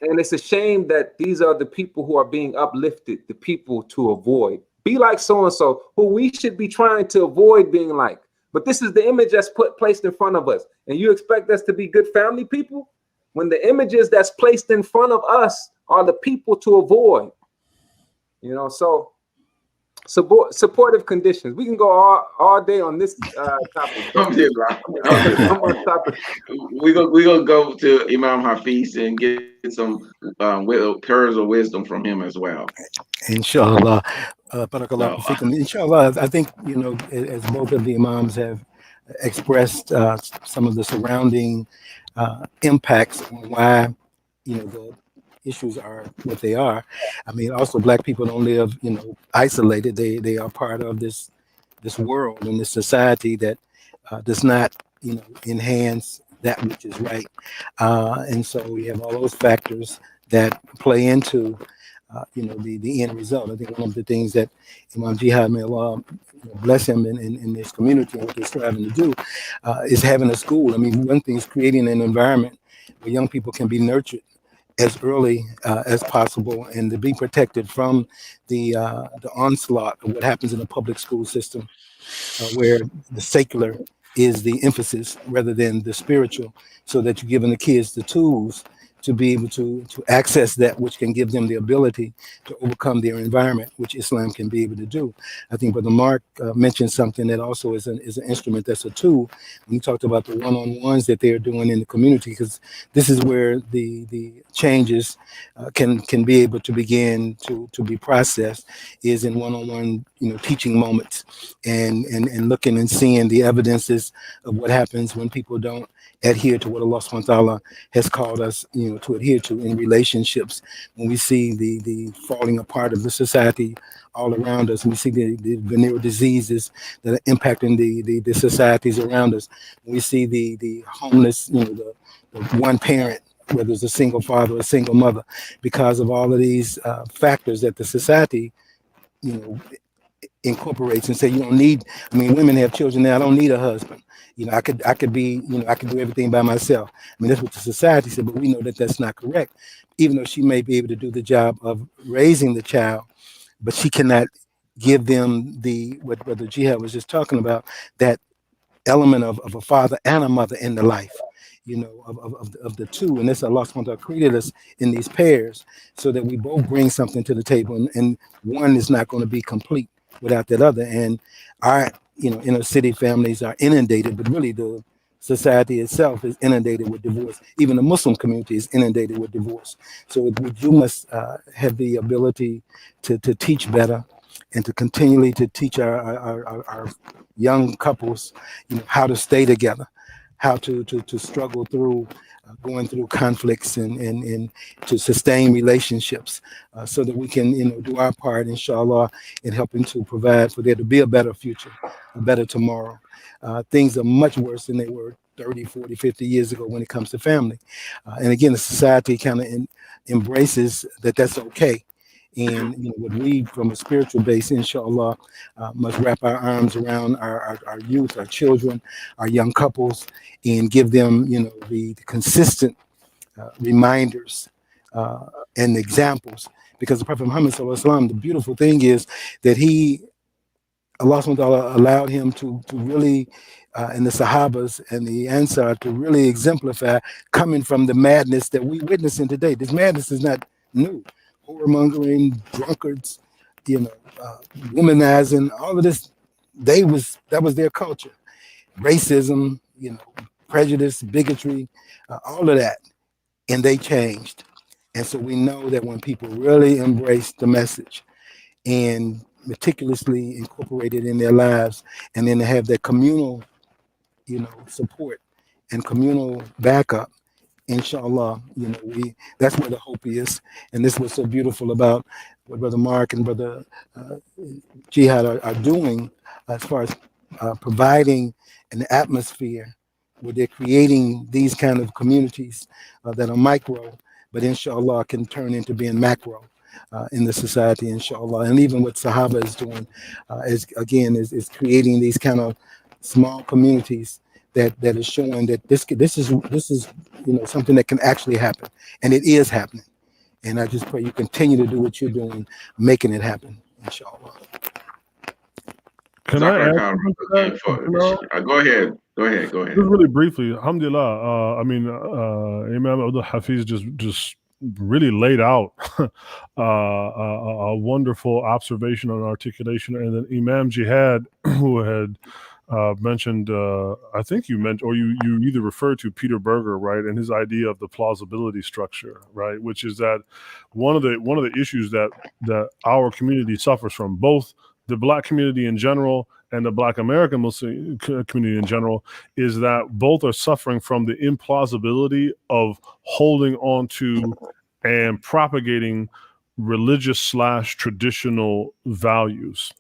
And it's a shame that these are the people who are being uplifted, the people to avoid. Be like so-and-so, who we should be trying to avoid being like. But this is the image that's placed in front of us. And you expect us to be good family people? When the images that's placed in front of us are the people to avoid. So supportive conditions. We can go all day on this topic. We're gonna go to Imam Hafiz and get some pearls of wisdom from him as well. Inshallah. Barakallahu fikum. Inshallah, I think, as both of the Imams have expressed some of the surrounding impacts on why, the issues are what they are. I mean, also Black people don't live, isolated. They are part of this world and this society that does not, enhance that which is right. And so we have all those factors that play into, the end result. I think one of the things that Imam Jihad, may Allah bless him in this community and what they're striving to do is having a school. I mean, one thing is creating an environment where young people can be nurtured as early as possible and to be protected from the onslaught of what happens in the public school system, where the secular is the emphasis rather than the spiritual, so that you're giving the kids the tools to be able to access that which can give them the ability to overcome their environment, which Islam can be able to do. I think Brother Mark mentioned something that also is an instrument, that's a tool. When he talked about the one-on-ones that they're doing in the community, because this is where the changes can be able to begin to be processed, is in one-on-one teaching moments and looking and seeing the evidences of what happens when people don't adhere to what Allah subhanahu wa ta'ala has called us to adhere to in relationships. When we see the falling apart of the society all around us, and we see the venereal diseases that are impacting the societies around us, we see the homeless, the one parent, whether it's a single father or a single mother, because of all of these factors that the society incorporates and say, you don't need, I mean, women have children now, I don't need a husband. I could be, I could do everything by myself. I mean, that's what the society said, but we know that that's not correct. Even though she may be able to do the job of raising the child, but she cannot give them what Brother Jihad was just talking about, that element of a father and a mother in the life, of the two. And that's Allah subhanahu wa ta'ala created us in these pairs so that we both bring something to the table, and one is not going to be complete without that other. And our inner city families are inundated, but really the society itself is inundated with divorce. Even the Muslim community is inundated with divorce. So you must have the ability to teach better, and to continually to teach our young couples, how to stay together, how to struggle through going through conflicts and to sustain relationships, so that we can do our part, inshallah, in helping to provide for there to be a better future, a better tomorrow. Things are much worse than they were 30, 40, 50 years ago when it comes to family. And again, the society kind of embraces that that's okay. And what we, from a spiritual base, inshallah, must wrap our arms around our youth, our children, our young couples, and give them, the consistent reminders and examples. Because the Prophet Muhammad Sallallahu Alaihi Wasallam, the beautiful thing is that Allah subhanahu wa ta'ala allowed him to really, and the Sahabas and the Ansar, to really exemplify coming from the madness that we witnessing today. This madness is not new. Whoremongering, drunkards, womanizing, all of this, that was their culture. Racism, prejudice, bigotry, all of that. And they changed. And so we know that when people really embrace the message and meticulously incorporate it in their lives, and then to have that communal, support and communal backup, inshallah, that's where the hope is. And this was so beautiful about what Brother Mark and Brother Jihad are doing, as far as providing an atmosphere where they're creating these kind of communities that are micro, but inshallah can turn into being macro in the society, inshallah. And even what Sahaba is doing is creating these kind of small communities that is showing that this is something that can actually happen, and it is happening. And I just pray you continue to do what you're doing, making it happen, inshallah. Can I add something to that? Go ahead. Just really briefly, alhamdulillah. Imam Abdul Hafiz just really laid out a wonderful observation and articulation, and then Imam Jihad, who had mentioned, I think you meant, or you either referred to Peter Berger, right, and his idea of the plausibility structure, right, which is that one of the issues that our community suffers from, both the Black community in general and the Black American Muslim community in general, is that both are suffering from the implausibility of holding on to and propagating religious / traditional values.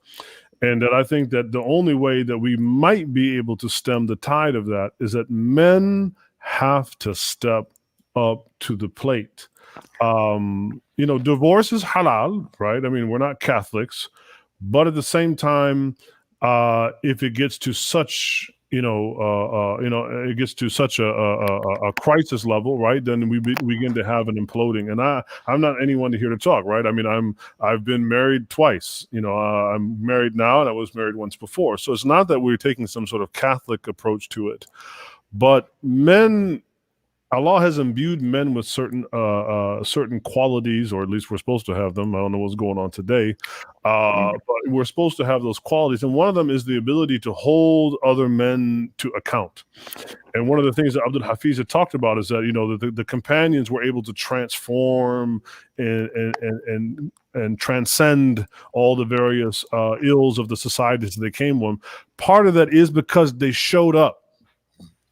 And that I think that the only way that we might be able to stem the tide of that is that men have to step up to the plate. Divorce is halal, right? I mean, we're not Catholics, but at the same time, if it gets to such, it gets to such a crisis level, right? Then we begin to have an imploding. And I'm not anyone to here to talk, right? I mean, I've been married twice. I'm married now, and I was married once before. So it's not that we're taking some sort of Catholic approach to it, but Allah has imbued men with certain qualities, or at least we're supposed to have them. I don't know what's going on today, but we're supposed to have those qualities, and one of them is the ability to hold other men to account. And one of the things that Abdul Hafiz had talked about is that the companions were able to transform and transcend all the various ills of the societies that they came from. Part of that is because they showed up,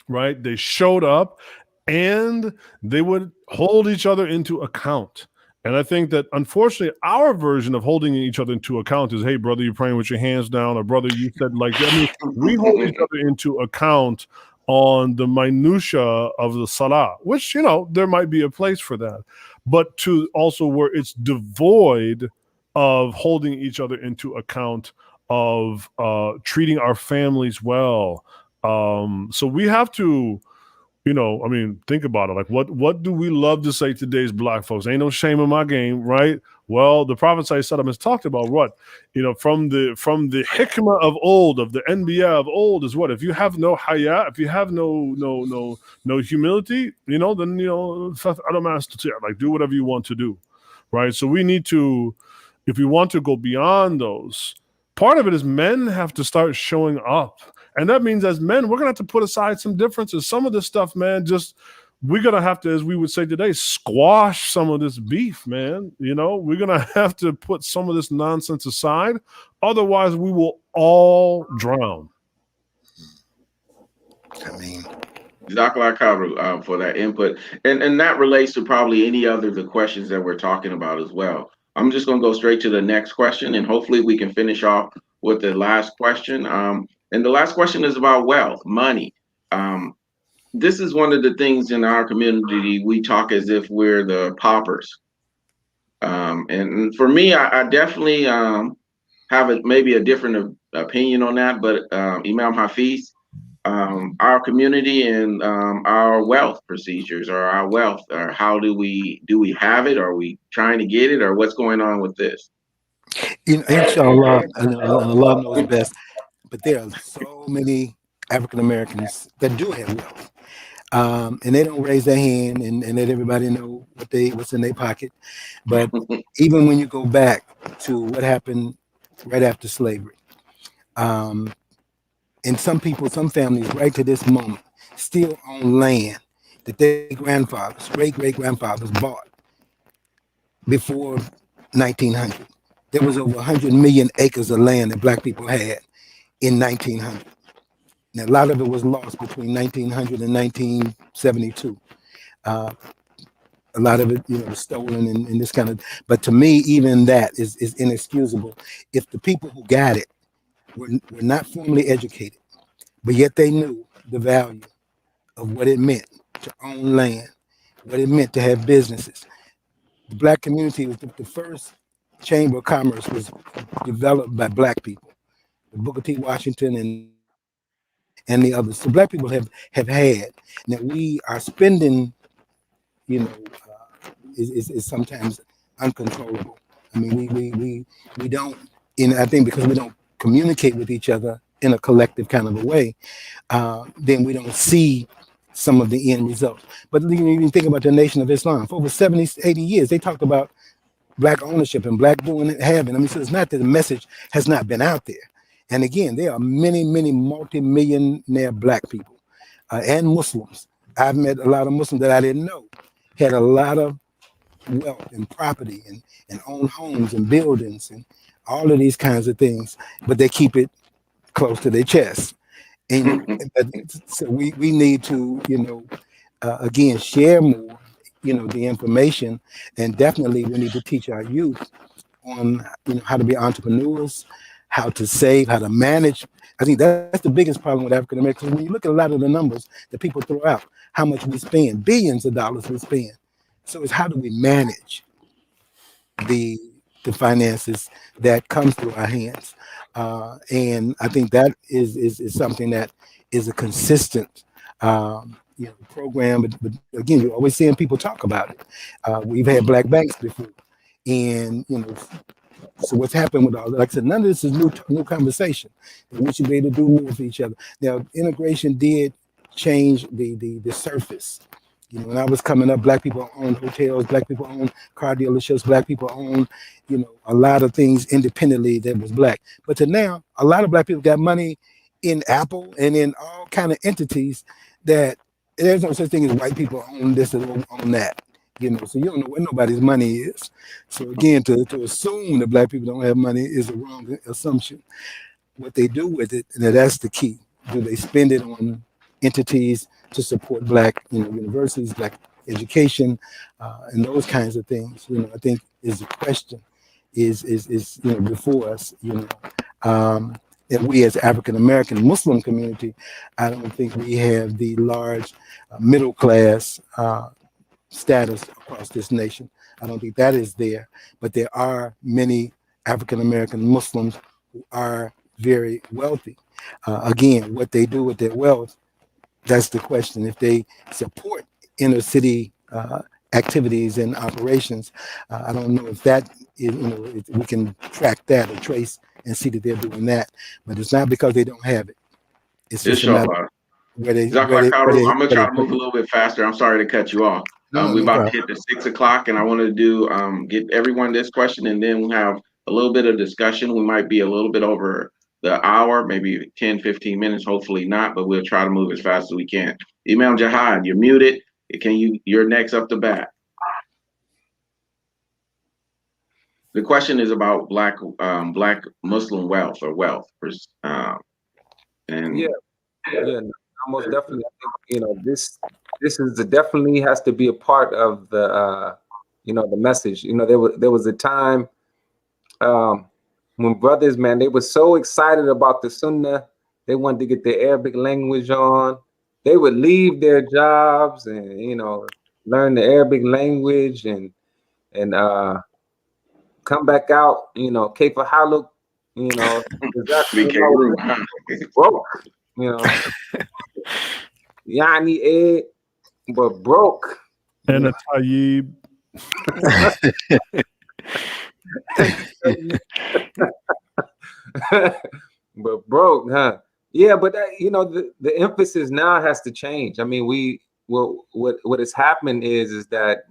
right? They showed up, and they would hold each other into account. And I think that, unfortunately, our version of holding each other into account is, hey, brother, you're praying with your hands down, or brother, you said like that. I mean, we hold each other into account on the minutia of the salah, which, there might be a place for that. But to also where it's devoid of holding each other into account, of treating our families well. So we have to, think about it. Like, what do we love to say today's Black folks? Ain't no shame in my game, right? Well, the Prophet ﷺ has talked about what? From the hikmah of old, of the Anbiya of old, is what? If you have no haya, if you have no humility, then like, do whatever you want to do, right? So we need to, if we want to go beyond those, part of it is men have to start showing up. And that means as men, we're going to have to put aside some differences. Some of this stuff, man, just we're gonna have to, as we would say today, squash some of this beef, man. We're gonna have to put some of this nonsense aside. Otherwise, we will all drown. I mean, Jazakallah Kabru, for that input. And that relates to probably any other of the questions that we're talking about as well. I'm just going to go straight to the next question, and hopefully we can finish off with the last question. And the last question is about wealth, money. This is one of the things in our community, we talk as if we're the paupers. And for me, I definitely have maybe a different opinion on that, but Imam Hafiz, our community and our wealth procedures or our wealth, or how do we have it? Are we trying to get it, or what's going on with this? Inshallah, and Allah knows best. But there are so many African Americans that do have wealth, and they don't raise their hand and let everybody know what's in their pocket. But even when you go back to what happened right after slavery, and some people, some families, right to this moment, still own land that their grandfathers, great grandfathers bought before 1900. There was over 100 million acres of land that black people had in 1900. Now, a lot of it was lost between 1900 and 1972. A lot of it, was stolen and this kind of. But to me, even that is inexcusable. If the people who got it were not formally educated, but yet they knew the value of what it meant to own land, what it meant to have businesses. The black community was the first chamber of commerce was developed by black people. The Booker T. Washington and the others. So black people have had. Now we are spending, is sometimes uncontrollable. I mean, we don't, and I think because we don't communicate with each other in a collective kind of a way, then we don't see some of the end results. But you think about the Nation of Islam. For over 70, 80 years, they talked about black ownership and black doing it, having. I mean, so it's not that the message has not been out there. And again, there are many, many multi-millionaire black people and Muslims. I've met a lot of Muslims that I didn't know had a lot of wealth and property and own homes and buildings and all of these kinds of things, but they keep it close to their chest. And so we need to, again, share more, the information, and definitely we need to teach our youth on, how to be entrepreneurs, how to save, how to manage. I think that's the biggest problem with African Americans. When you look at a lot of the numbers that people throw out, how much we spend, billions of dollars we spend. So it's how do we manage the finances that comes through our hands, and I think that is something that is a consistent program. But again, you're always seeing people talk about it. We've had black banks before, and so what's happened with all that? Like I said, none of this is new conversation. We should be able to do more for each other. Now, integration did change the surface. When I was coming up, black people owned hotels, black people owned car dealerships, black people owned, a lot of things independently that was black. But to now, a lot of black people got money in Apple and in all kind of entities that there's no such thing as white people own this and own that. So you don't know where nobody's money is. So again, to assume that black people don't have money is a wrong assumption. What they do with it, and that's the key. Do they spend it on entities to support black, universities, black education, and those kinds of things? I think is the question is before us. And we as African American Muslim community, I don't think we have the large middle class status across this nation. I don't think that is there, but there are many African American Muslims who are very wealthy. Again, what they do with their wealth, that's the question. If they support inner city activities and operations, I don't know if that is, if we can track that or trace and see that they're doing that. But it's not because they don't have it. It's just a matter where they. I'm gonna try to move a little bit faster. I'm sorry to cut you off. We're about to hit the 6 o'clock, and I wanted to do get everyone this question, and then we'll have a little bit of discussion. We might be a little bit over the hour, maybe 10, 15 minutes, hopefully not, but we'll try to move as fast as we can. Imam Jihad, you're muted. You're next up to bat. The question is about black Muslim wealth or wealth. And Yeah, almost definitely. I think, this definitely has to be a part of the the message. There was a time when brothers, man, they were so excited about the Sunnah, they wanted to get the Arabic language on. They would leave their jobs and learn the Arabic language and come back out, Kayfa Haluk, broke, Yani but broke. And a Tayyib. But broke, huh? Yeah, but that, the emphasis now has to change. I mean, what has happened is that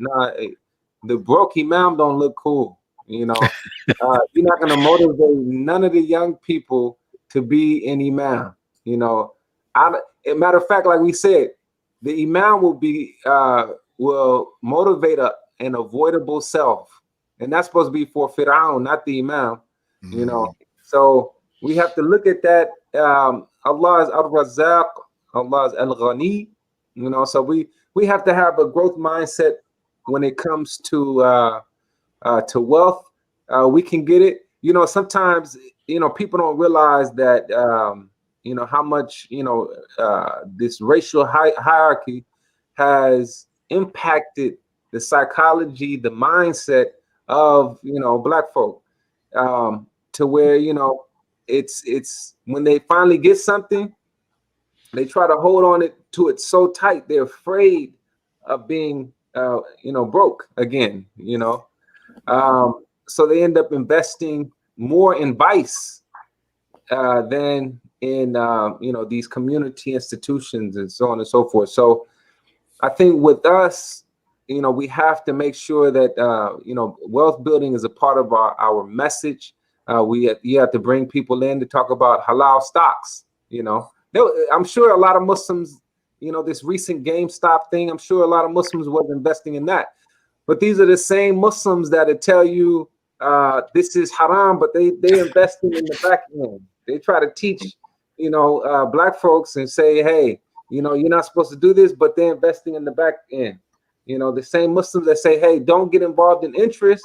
the broke imam don't look cool. You're not gonna motivate none of the young people to be an imam. Matter of fact, like we said, the imam will motivate an avoidable self, and that's supposed to be for Fir'aun, not the imam. So we have to look at that. Allah is Al-Razzaq, Allah is Al-Ghani. So we have to have a growth mindset when it comes to wealth. We can get it. Sometimes people don't realize that how much this racial hierarchy has impacted the psychology, the mindset of black folk, to where it's when they finally get something, they try to hold on to it so tight they're afraid of being broke again. So they end up investing more in vice than in these community institutions and so on and so forth. So I think with us, we have to make sure that wealth building is a part of our message. You have to bring people in to talk about halal stocks. I'm sure a lot of Muslims, this recent GameStop thing, I'm sure a lot of Muslims was investing in that. But these are the same Muslims that tell you this is haram, but they investing in the back end. They try to teach, black folks and say, hey, you're not supposed to do this, but they're investing in the back end. The same Muslims that say, hey, don't get involved in interest.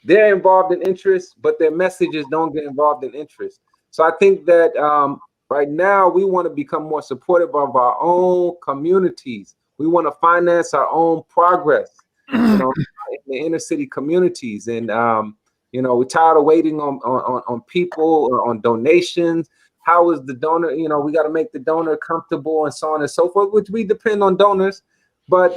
They're involved in interest, but their messages don't get involved in interest. So I think that right now we want to become more supportive of our own communities. We want to finance our own progress, in the inner city communities. And, we're tired of waiting on people or on donations. How is the donor? We got to make the donor comfortable and so on and so forth, which we depend on donors. But,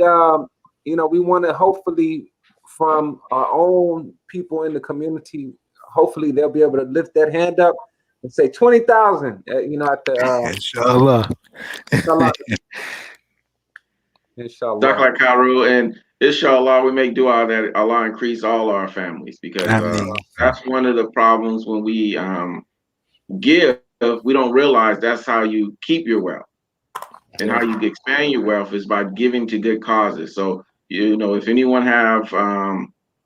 we want to hopefully from our own people in the community, hopefully they'll be able to lift that hand up and say 20,000, at the Inshallah. Inshallah. Dr. Karu, and inshallah, we make dua that Allah increase all our families, because that's one of the problems when we give. We don't realize that's how you keep your wealth, and how you expand your wealth is by giving to good causes. So if anyone have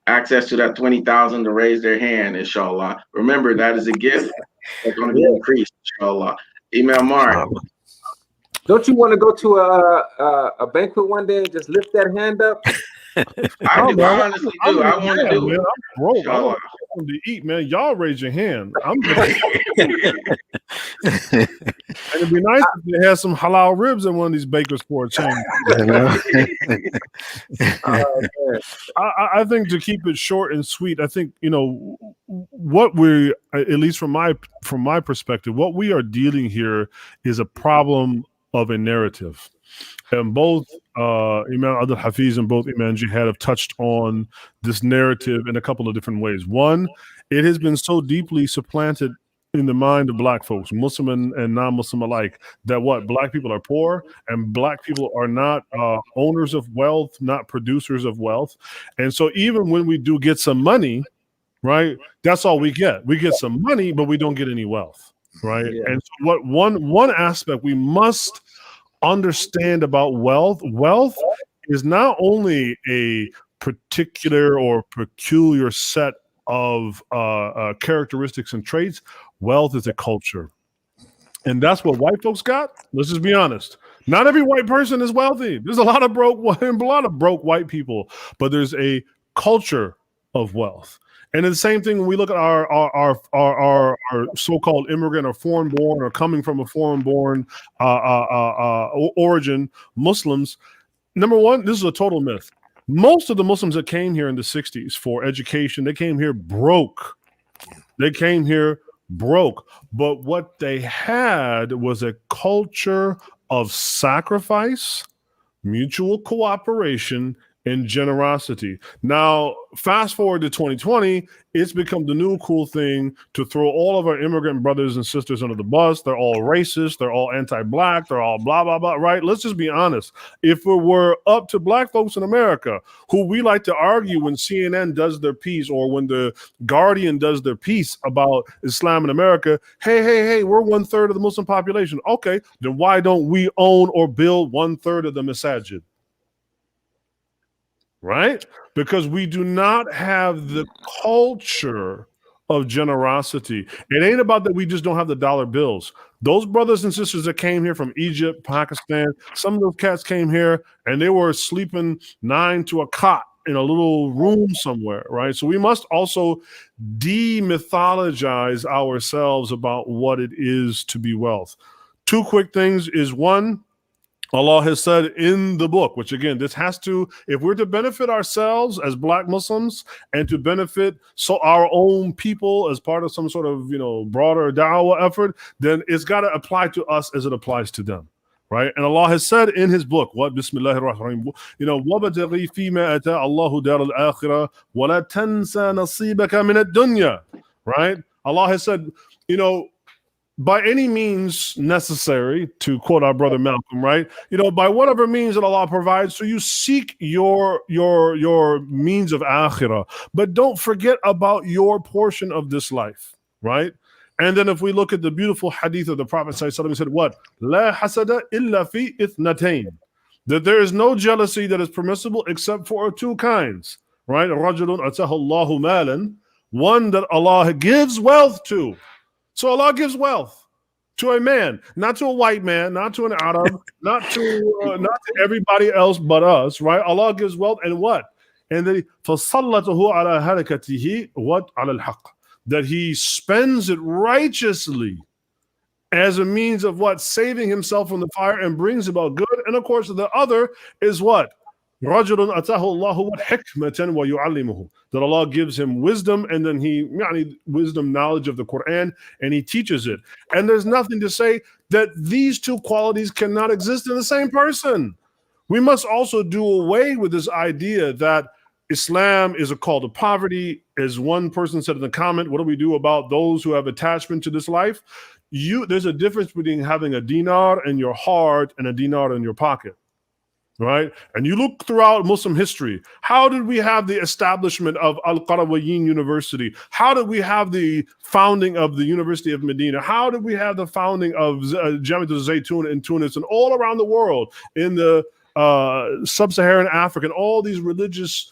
access to that 20,000 to raise their hand, inshallah. Remember, that is a gift that's going to be increased, inshallah. Imam Mark. Don't you want to go to a banquet one day and just lift that hand up? I do. I honestly do. I want to do it. I'm broke. I want to eat, man. Y'all raise your hand. I'm just and it'd be nice if they had some halal ribs in one of these bakers for a change. I think, to keep it short and sweet, I think what we, at least from my perspective, what we are dealing here is a problem of a narrative. And both Imam Abdul Hafiz and both Imam Jihad have touched on this narrative in a couple of different ways. One, it has been so deeply supplanted in the mind of black folks, Muslim and non-Muslim alike, that black people are poor and black people are not owners of wealth, not producers of wealth. And so even when we do get some money, right, that's all we get. We get some money, but we don't get any wealth, right? Yeah. And so one aspect we must understand about wealth is not only a particular or peculiar set of characteristics and traits. Wealth is a culture. And that's what white folks got. Let's just be honest. Not every white person is wealthy. There's a lot of broke white people, but there's a culture of wealth. And then the same thing when we look at our so-called immigrant or foreign-born or coming from a foreign-born origin Muslims. Number one, this is a total myth. Most of the Muslims that came here in the 60s for education, they came here broke. They came here broke. But what they had was a culture of sacrifice, mutual cooperation, and generosity. Now, fast forward to 2020, it's become the new cool thing to throw all of our immigrant brothers and sisters under the bus. They're all racist. They're all anti-black. They're all blah, blah, blah, right? Let's just be honest. If it were up to black folks in America, who we like to argue when CNN does their piece or when the Guardian does their piece about Islam in America, hey, we're 1/3 of the Muslim population. Okay, then why don't we own or build 1/3 of the masajid? Right? Because we do not have the culture of generosity. It ain't about that we just don't have the dollar bills. Those brothers and sisters that came here from Egypt, Pakistan, some of those cats came here and they were sleeping 9 to a cot in a little room somewhere, right? So we must also demythologize ourselves about what it is to be wealth. Two quick things is one, Allah has said in the book, which again, this has to, if we're to benefit ourselves as black Muslims and to benefit our own people as part of some sort of, broader da'wah effort, then it's got to apply to us as it applies to them. Right? And Allah has said in his book, what Bismillahir Rahmanir Rahim, وَبَتَغِي فِي مَا أَتَى اللَّهُ دَارَ الْآخِرَةِ وَلَا تَنْسَى نَصِيبَكَ مِنَ الدُّنْيَا. Right? Allah has said, by any means necessary, to quote our brother Malcolm, right? By whatever means that Allah provides, so you seek your means of akhirah, but don't forget about your portion of this life, right? And then if we look at the beautiful hadith of the Prophet ﷺ, he said, what? La hasada illa fi ithnatain. That there is no jealousy that is permissible except for two kinds, right? Rajulun atahu Allahu malan, one that Allah gives wealth to. So Allah gives wealth to a man, not to a white man, not to an Arab, not to everybody else but us, right? Allah gives wealth and what? And then فَصَلَّتَهُ عَلَى هَلَكَتِهِ what? عَلَى الْحَقِّ. That he spends it righteously as a means of what? Saving himself from the fire and brings about good. And of course, the other is what? رَجُلٌ أَتَاهُ اللَّهُ حِكْمَةً وَيُعَلِّمُهُ. That Allah gives him wisdom and then wisdom, knowledge of the Quran, and he teaches it. And there's nothing to say that these two qualities cannot exist in the same person. We must also do away with this idea that Islam is a call to poverty. As one person said in the comment, what do we do about those who have attachment to this life? There's a difference between having a dinar in your heart and a dinar in your pocket. Right? And you look throughout Muslim history, how did we have the establishment of Al-Qarawiyyin University? How did we have the founding of the University of Medina? How did we have the founding of Jamiat al-Zaytun in Tunis and all around the world in the sub-Saharan Africa and all these religious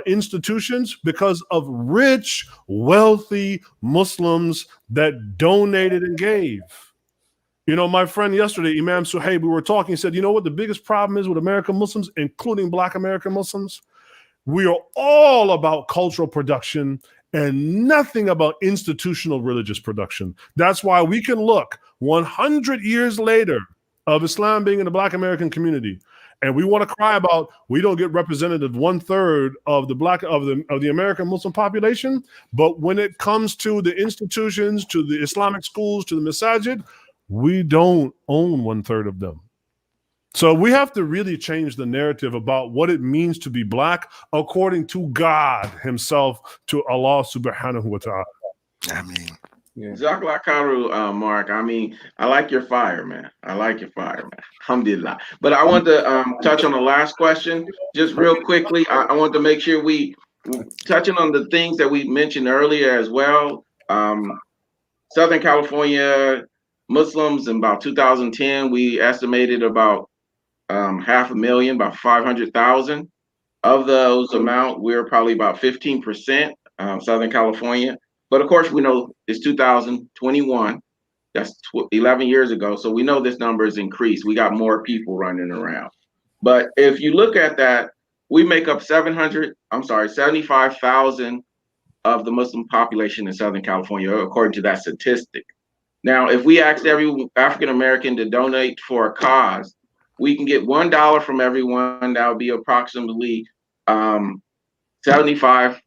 institutions? Because of rich, wealthy Muslims that donated and gave. My friend yesterday, Imam Suhaib, we were talking, he said, what the biggest problem is with American Muslims, including Black American Muslims? We are all about cultural production and nothing about institutional religious production. That's why we can look 100 years later of Islam being in the Black American community, and we want to cry about we don't get representative 1/3 of the American Muslim population. But when it comes to the institutions, to the Islamic schools, to the masajid, we don't own 1/3 of them. So we have to really change the narrative about what it means to be Black according to God himself, to Allah subhanahu wa ta'ala. I mean, Jazakallah khairu, Mark. I mean, I like your fire, man. Alhamdulillah. But I want to touch on the last question just real quickly. I want to make sure we touching on the things that we mentioned earlier as well. Southern California Muslims in about 2010, we estimated about 500,000, about 500,000. Of those amount, we're probably about 15%, Southern California. But of course, we know it's 2021. That's 11 years ago. So we know this number has increased. We got more people running around. But if you look at that, we make up 75,000 of the Muslim population in Southern California, according to that statistic. Now, if we asked every African American to donate for a cause, we can get $1 from everyone. That would be approximately $75,000.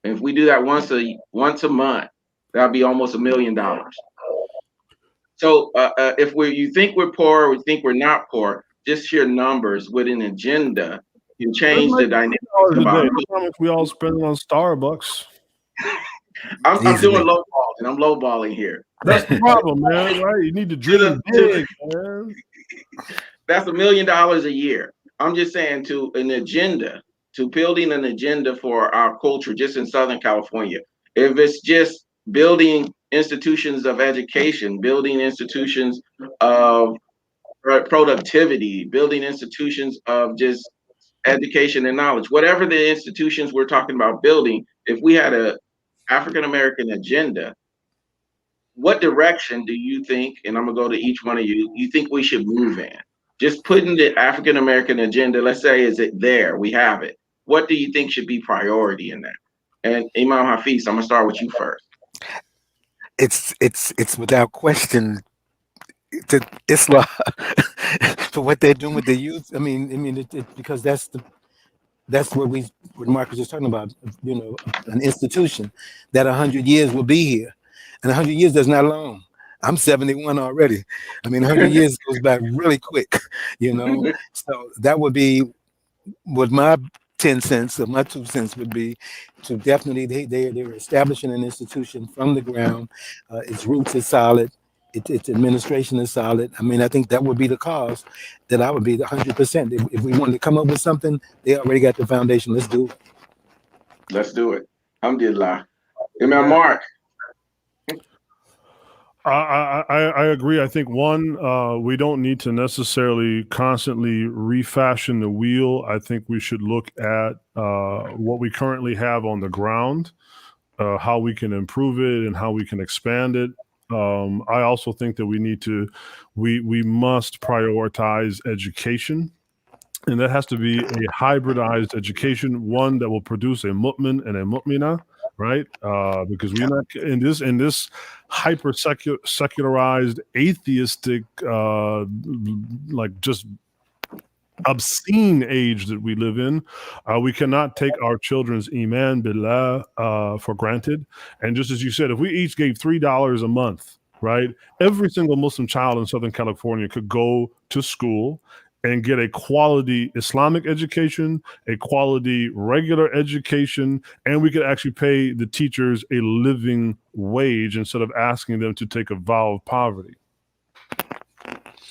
And if we do that once a month, that'd be almost $1 million. So if you think we're poor, we think we're not poor, just sheer numbers with an agenda can change the dynamic about it. How much we all spend on Starbucks? I'm doing low balling. I'm low balling here. That's the problem, man. Right? You need to dream big, man. That's $1 million a year. I'm just saying to building an agenda for our culture just in Southern California. If it's just building institutions of education, building institutions of productivity, building institutions of just education and knowledge, whatever the institutions we're talking about building, if we had a African American agenda, what direction do you think, and I'm gonna go to each one of you think we should move in? Just putting the African American agenda, let's say, is it there? We have it. What do you think should be priority in that? And Imam Hafiz, I'm gonna start with you first. It's without question to Islam for what they're doing with the youth. I mean, because that's what Marcus was talking about. You know, an institution that 100 years will be here, and 100 years is not long. I'm 71 already. I mean, 100 years goes by really quick. You know, so that would be what my 10 cents or my 2 cents would be to definitely they're establishing an institution from the ground. Its roots is solid. Its administration is solid. I mean, I think that would be the cause that I would be 100%. If we wanted to come up with something, they already got the foundation. Let's do it. Let's do it. Alhamdulillah. Imam Mark. I agree. I think we don't need to necessarily constantly refashion the wheel. I think we should look at what we currently have on the ground, how we can improve it and how we can expand it. I also think that we must prioritize education. And that has to be a hybridized education, one that will produce a mu'min and a mu'mina, right? Because we're not in this hyper secularized, atheistic, like just obscene age that we live in. We cannot take our children's iman billah for granted. And just as you said, if we each gave $3 a month, right, every single Muslim child in Southern California could go to school and get a quality Islamic education, a quality regular education, and we could actually pay the teachers a living wage instead of asking them to take a vow of poverty.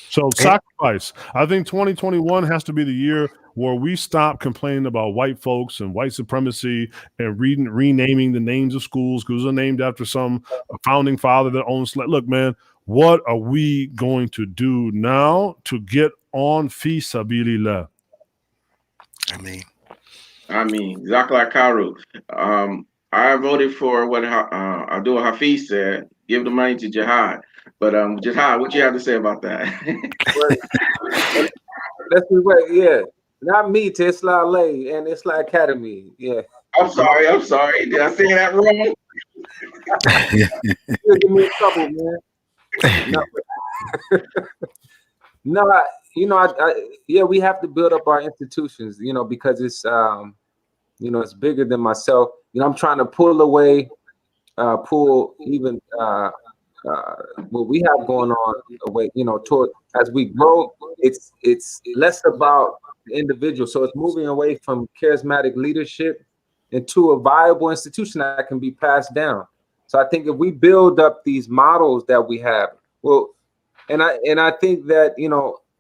So sacrifice. I think 2021 has to be the year where we stop complaining about white folks and white supremacy and renaming the names of schools because they're named after some founding father that owns. Look, man, what are we going to do now to get on fi sabilillah? I mean, Zakla Karu. I voted for what Abdul Hafiz said, give the money to jihad. But jihad, what you have to say about that? Let's be right, yeah. Not me, to Islam Lay and Islam Academy. Yeah. I'm sorry. Did I say that wrong? You'll give me trouble, man. No, we have to build up our institutions, because it's it's bigger than myself. I'm trying to pull even what we have going on away, toward as we grow, it's less about the individual. So it's moving away from charismatic leadership into a viable institution that can be passed down. So I think if we build up these models that we have, and I think that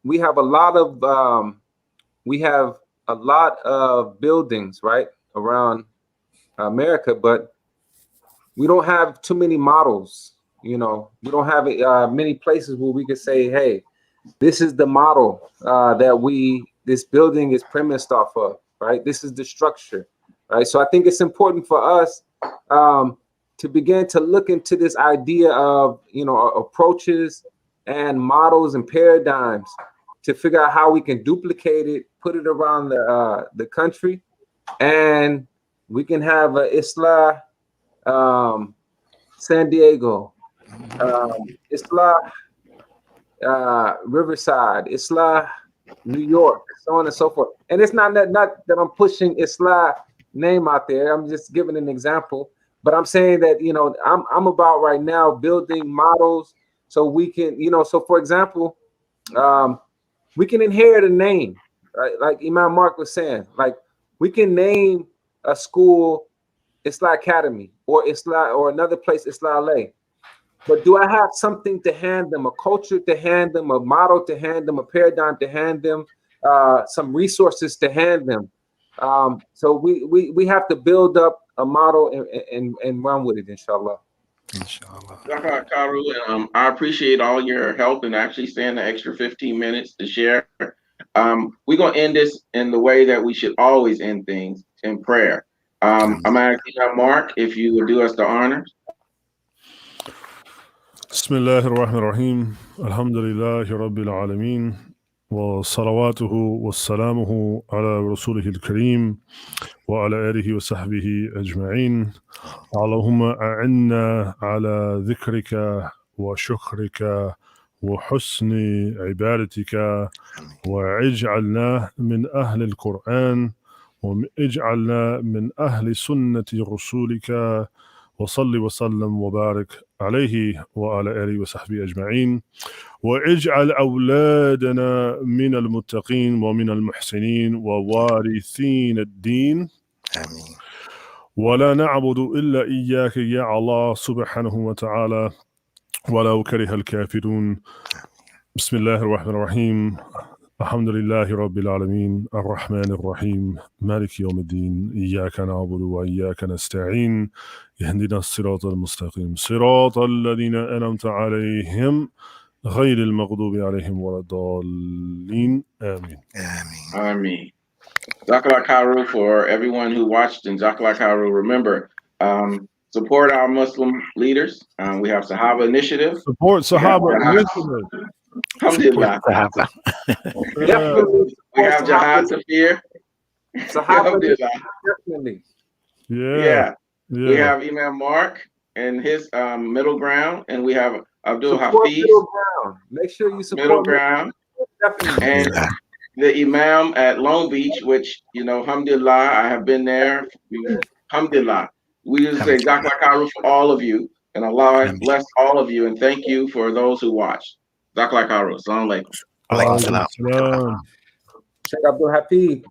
we have a lot of buildings right around America, but we don't have too many models. We don't have many places where we could say, hey, this is the model that this building is premised off of, right? This is the structure, right? So I think it's important for us to begin to look into this idea of, approaches and models and paradigms to figure out how we can duplicate it, put it around the country, and we can have Islah San Diego, Islah Riverside, Islah New York, so on and so forth. And it's not that I'm pushing Islah name out there. I'm just giving an example. But I'm saying that, I'm about right now building models so we can, so for example, we can inherit a name, right? Like Imam Mark was saying, like we can name a school Islah Academy or Islah or another place Islah LA. But do I have something to hand them, a culture to hand them, a model to hand them, a paradigm to hand them, some resources to hand them? So we have to build up a model and run with it, inshallah. Inshallah. Karu, I appreciate all your help and actually staying the extra 15 minutes to share. We're going to end this in the way that we should always end things, in prayer. I'm asking Mark if you would do us the honors. بسم الله الرحمن الرحيم الحمد لله رب العالمين وصلواته وسلامه على رسوله الكريم وعلى آله وصحبه أجمعين. اللهم أعنا على ذكرك وشكرك وحسن عبادتك واجعلنا من أهل القرآن واجعلنا من أهل سنة رسولك وصل وسلم وبارك عليه وعلى آله وصحبه أجمعين واجعل أولادنا من المتقين ومن المحسنين ووارثين الدين آمين. ولا نعبد إلا إياك يا الله سبحانه وتعالى ولو كره الكافرون. بسم الله الرحمن الرحيم الحمد لله رب العالمين الرحمن الرحيم مالك يوم الدين إياك نعبد وإياك نستعين اهدنا الصراط المستقيم صراط الذين أنعمت عليهم غير المغضوب عليهم ولا الضالين آمين. Ameen. Zakallah Karu for everyone who watched, and Zakallah Karu, remember, support our Muslim leaders. We have Sahaba Initiative. Support Sahaba Initiative. Alhamdulillah. We have Jihad Safir. Sahaba, definitely. Yeah. We have Imam Mark and his middle ground, and we have Abdul Support Hafiz. middle ground. Make sure you support Middle ground. Definitely. And the Imam at Long Beach, which, alhamdulillah, I have been there. Alhamdulillah. We just say Zakallah Karu for all of you, and Allah bless all of you, and thank you for those who watched. Zakallah Karu. Assalamu alaikum. Alaikum salam. Check Abdul Hafiz.